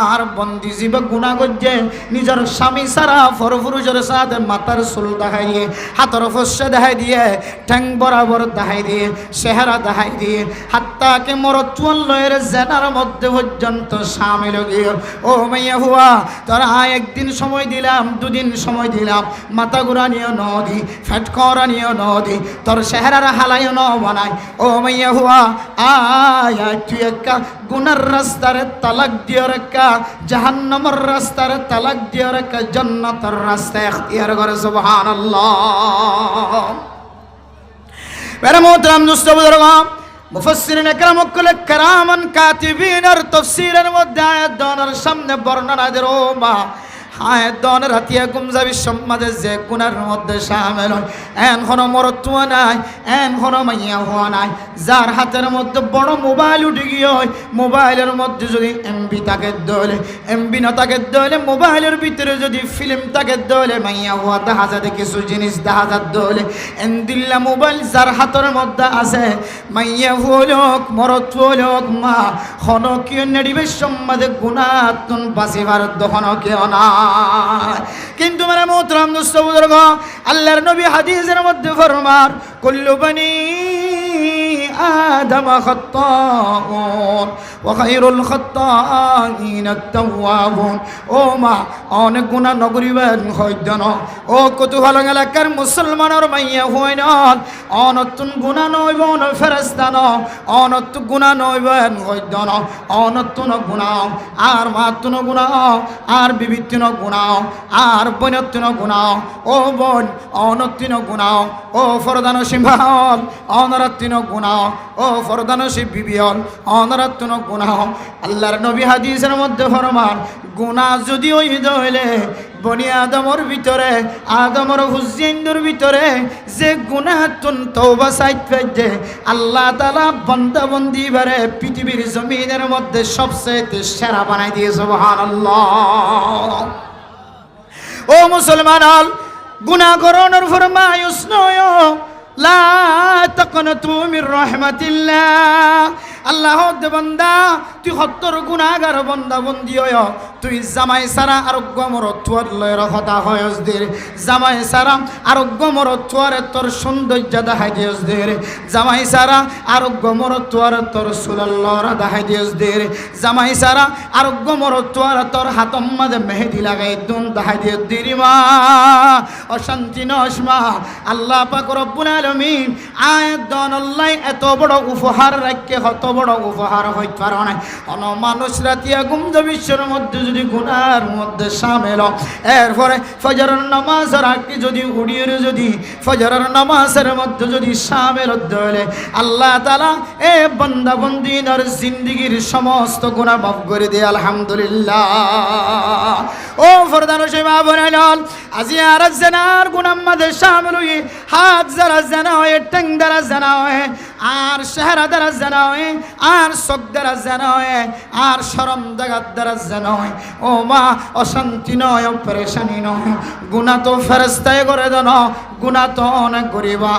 আর বন্দি জীব গুনাহগার যে নিজের স্বামী সারা পরপুরুষের সাথে মাথার চুল দেখাই দিয়ে হাতের ফসে দেখাই দিয়ে ঠ্যাং বরাবর দেখাই দিয়ে চেহারা দেখাই দিয়ে হাত্তাকে মরতুয়াল্লয়ের জেনার মধ্যে পর্যন্ত সামিল গিয়ে ও মাইয়া হুয়া তোরা একদিন সময় দিলাম দুদিন সময় দিলাম, মাথা ঘুরানিও নদী, ফ্যাট করানিও নদী, তোর চেহারার হালাইও ন বানাই। ও মাইয়া হুয়া আয় তুই একটা গুনার রাস্তারে তালাক দিও রেখা, জাহান্নামের রাস্তারে তালাক দিও রেখা, জান্নাতের রাস্তা ইখতিয়ার করে। সুবহানাল্লাহ। মেরে মোহতারাম দোস্ত বুজুর্গ, মুফাসসিরিন ইকরাম কুল কিরামান কাতিবিন আর তাফসীরের মধ্যে আয়াত দনের সামনে বর্ণনা দেন। ও মা আয়াত দনের হাতিয়া গুমজাবি সমাজে যে গুনার মধ্যে শামিল হয়, এন কোনো মরত্ব নাই, এন কোনো মাইয়া হওয়া নাই। যার হাতের মধ্যে বড় মোবাইল উঠে গিয়ে হয়, মোবাইলের মধ্যে যদি এমবি থাকে দলে, এমবি না থাকে দলে, মোবাইলের ভিতরে যদি ফিল্ম থাকে দলে, মাইয়া হওয়া দেখা যায় কিছু জিনিস দেখা যায় দলে। এন্দিল্লা মোবাইল যার হাতের মধ্যে আছে, মাইয়া হলোক মরত্ব হলোক মা হনকীয় নেডিবের সমাজে গুণাতুন বাঁচিবার দহন কেউ না। কিন্তু মানে মোহতারাম দোস্ত বুজুর্গ, আল্লাহর নবী হাদিসের মধ্যে ফরমান কুল্লু বনি আদম খাত্তাউন ওয়া খায়রুল খাত্তাইন আত-তাওয়াবুন। ও মা অনেক গুনাহ নগরীবেন হইদন, ও কৌতূহল এলাকার মুসলমানের মাইয়া হইন, অনতুন গুনাহ নইব ন ফেরেশতা ন, অনতুন গুনাহ নইবেন হইদন, অনতুন গুনাহ আর মাতুন গুনাহ আর বিবিতিন গুনাহ আর বনতিন গুনাহ। ও বোন অনতিন গুনাহ, ও ফরদান সিংহল অনরাতিন গুনাহ, ও ফরদান সি বিবিয়ল অনরাতিন গুনাহ। আল্লাহর নবী হাদিসের মধ্যে ফরমান গুনাহ যদি ওই হইলে বনি আদমর ভিতরে, আদমর হুসেইনদের ভিতরে যে গুনাহতুন তওবা সাইত পেজে আল্লাহ তাআলা বান্দা বন্দি বারে পৃথিবীর জমিনের মধ্যে সবচেয়ে সেরা বানাই দিয়ে। সুবহানাল্লাহ। ও মুসলমান হল গুনাহ করণের ফরমায়ুস নয়, লা তাকনাতু মির রাহমাতিল্লাহ। আল্লাহ বান্দা তুই সত্তর গুনাহগার বান্দা বন্দি হয়, তুই জামাই সারা আরোগ্য মরত্বর লয়ের কথা হয়স দের, জামাই সারা আরোগ্য মরত্বর তোর সৌন্দর্য দেখাই দিয়স দের, জামাই সারা আরোগ্য মরত্বর তোর সুলাল্লর দেখাই দিয়স দের, জামাই সারা আরোগ্য মরত্বর তোর হাতম মাঝে মেহেদি লাগাই দুন দেখাই দিয়স দের। মা অশান্তি নসমা আল্লাহ পাক রব্বুল আলামিন আয়াত দন আল্লাহ এত বড় উপহার রাখকে কত বড় উপহার হইতে পারে না। অন মানুষ রাতিয়া গুমজা বিশ্বের মধ্যে যদি গুনার মধ্যে শামিল, এরপরে ফজরের নামাজের আগে যদি উড়িয়ে যদি ফজরের নামাজের মধ্যে যদি শামিল হলে আল্লাহ তাআলা এ বান্দা বন্দির জিন্দেগীর সমস্ত গুনাহ মাফ করে দেয়। আলহামদুলিল্লাহ। ও ফরদান সেবা বনাল আজি আর জানার গুনাহ মধ্যে শামিল হই, হাত যারা জানা হয়, টং দ্বারা জানা হয়, আর চেহারা দ্বারা জানা হয়, আর চোখ দ্বারা জানা হয়, আর শরম জাগাত দ্বারা জানা হয়। ও মা অশান্তি নয়, পরেশানি নয়, গুনাহ তো ফেরেশতায় করে দেন, গুনাহ তো অনেক করিবা।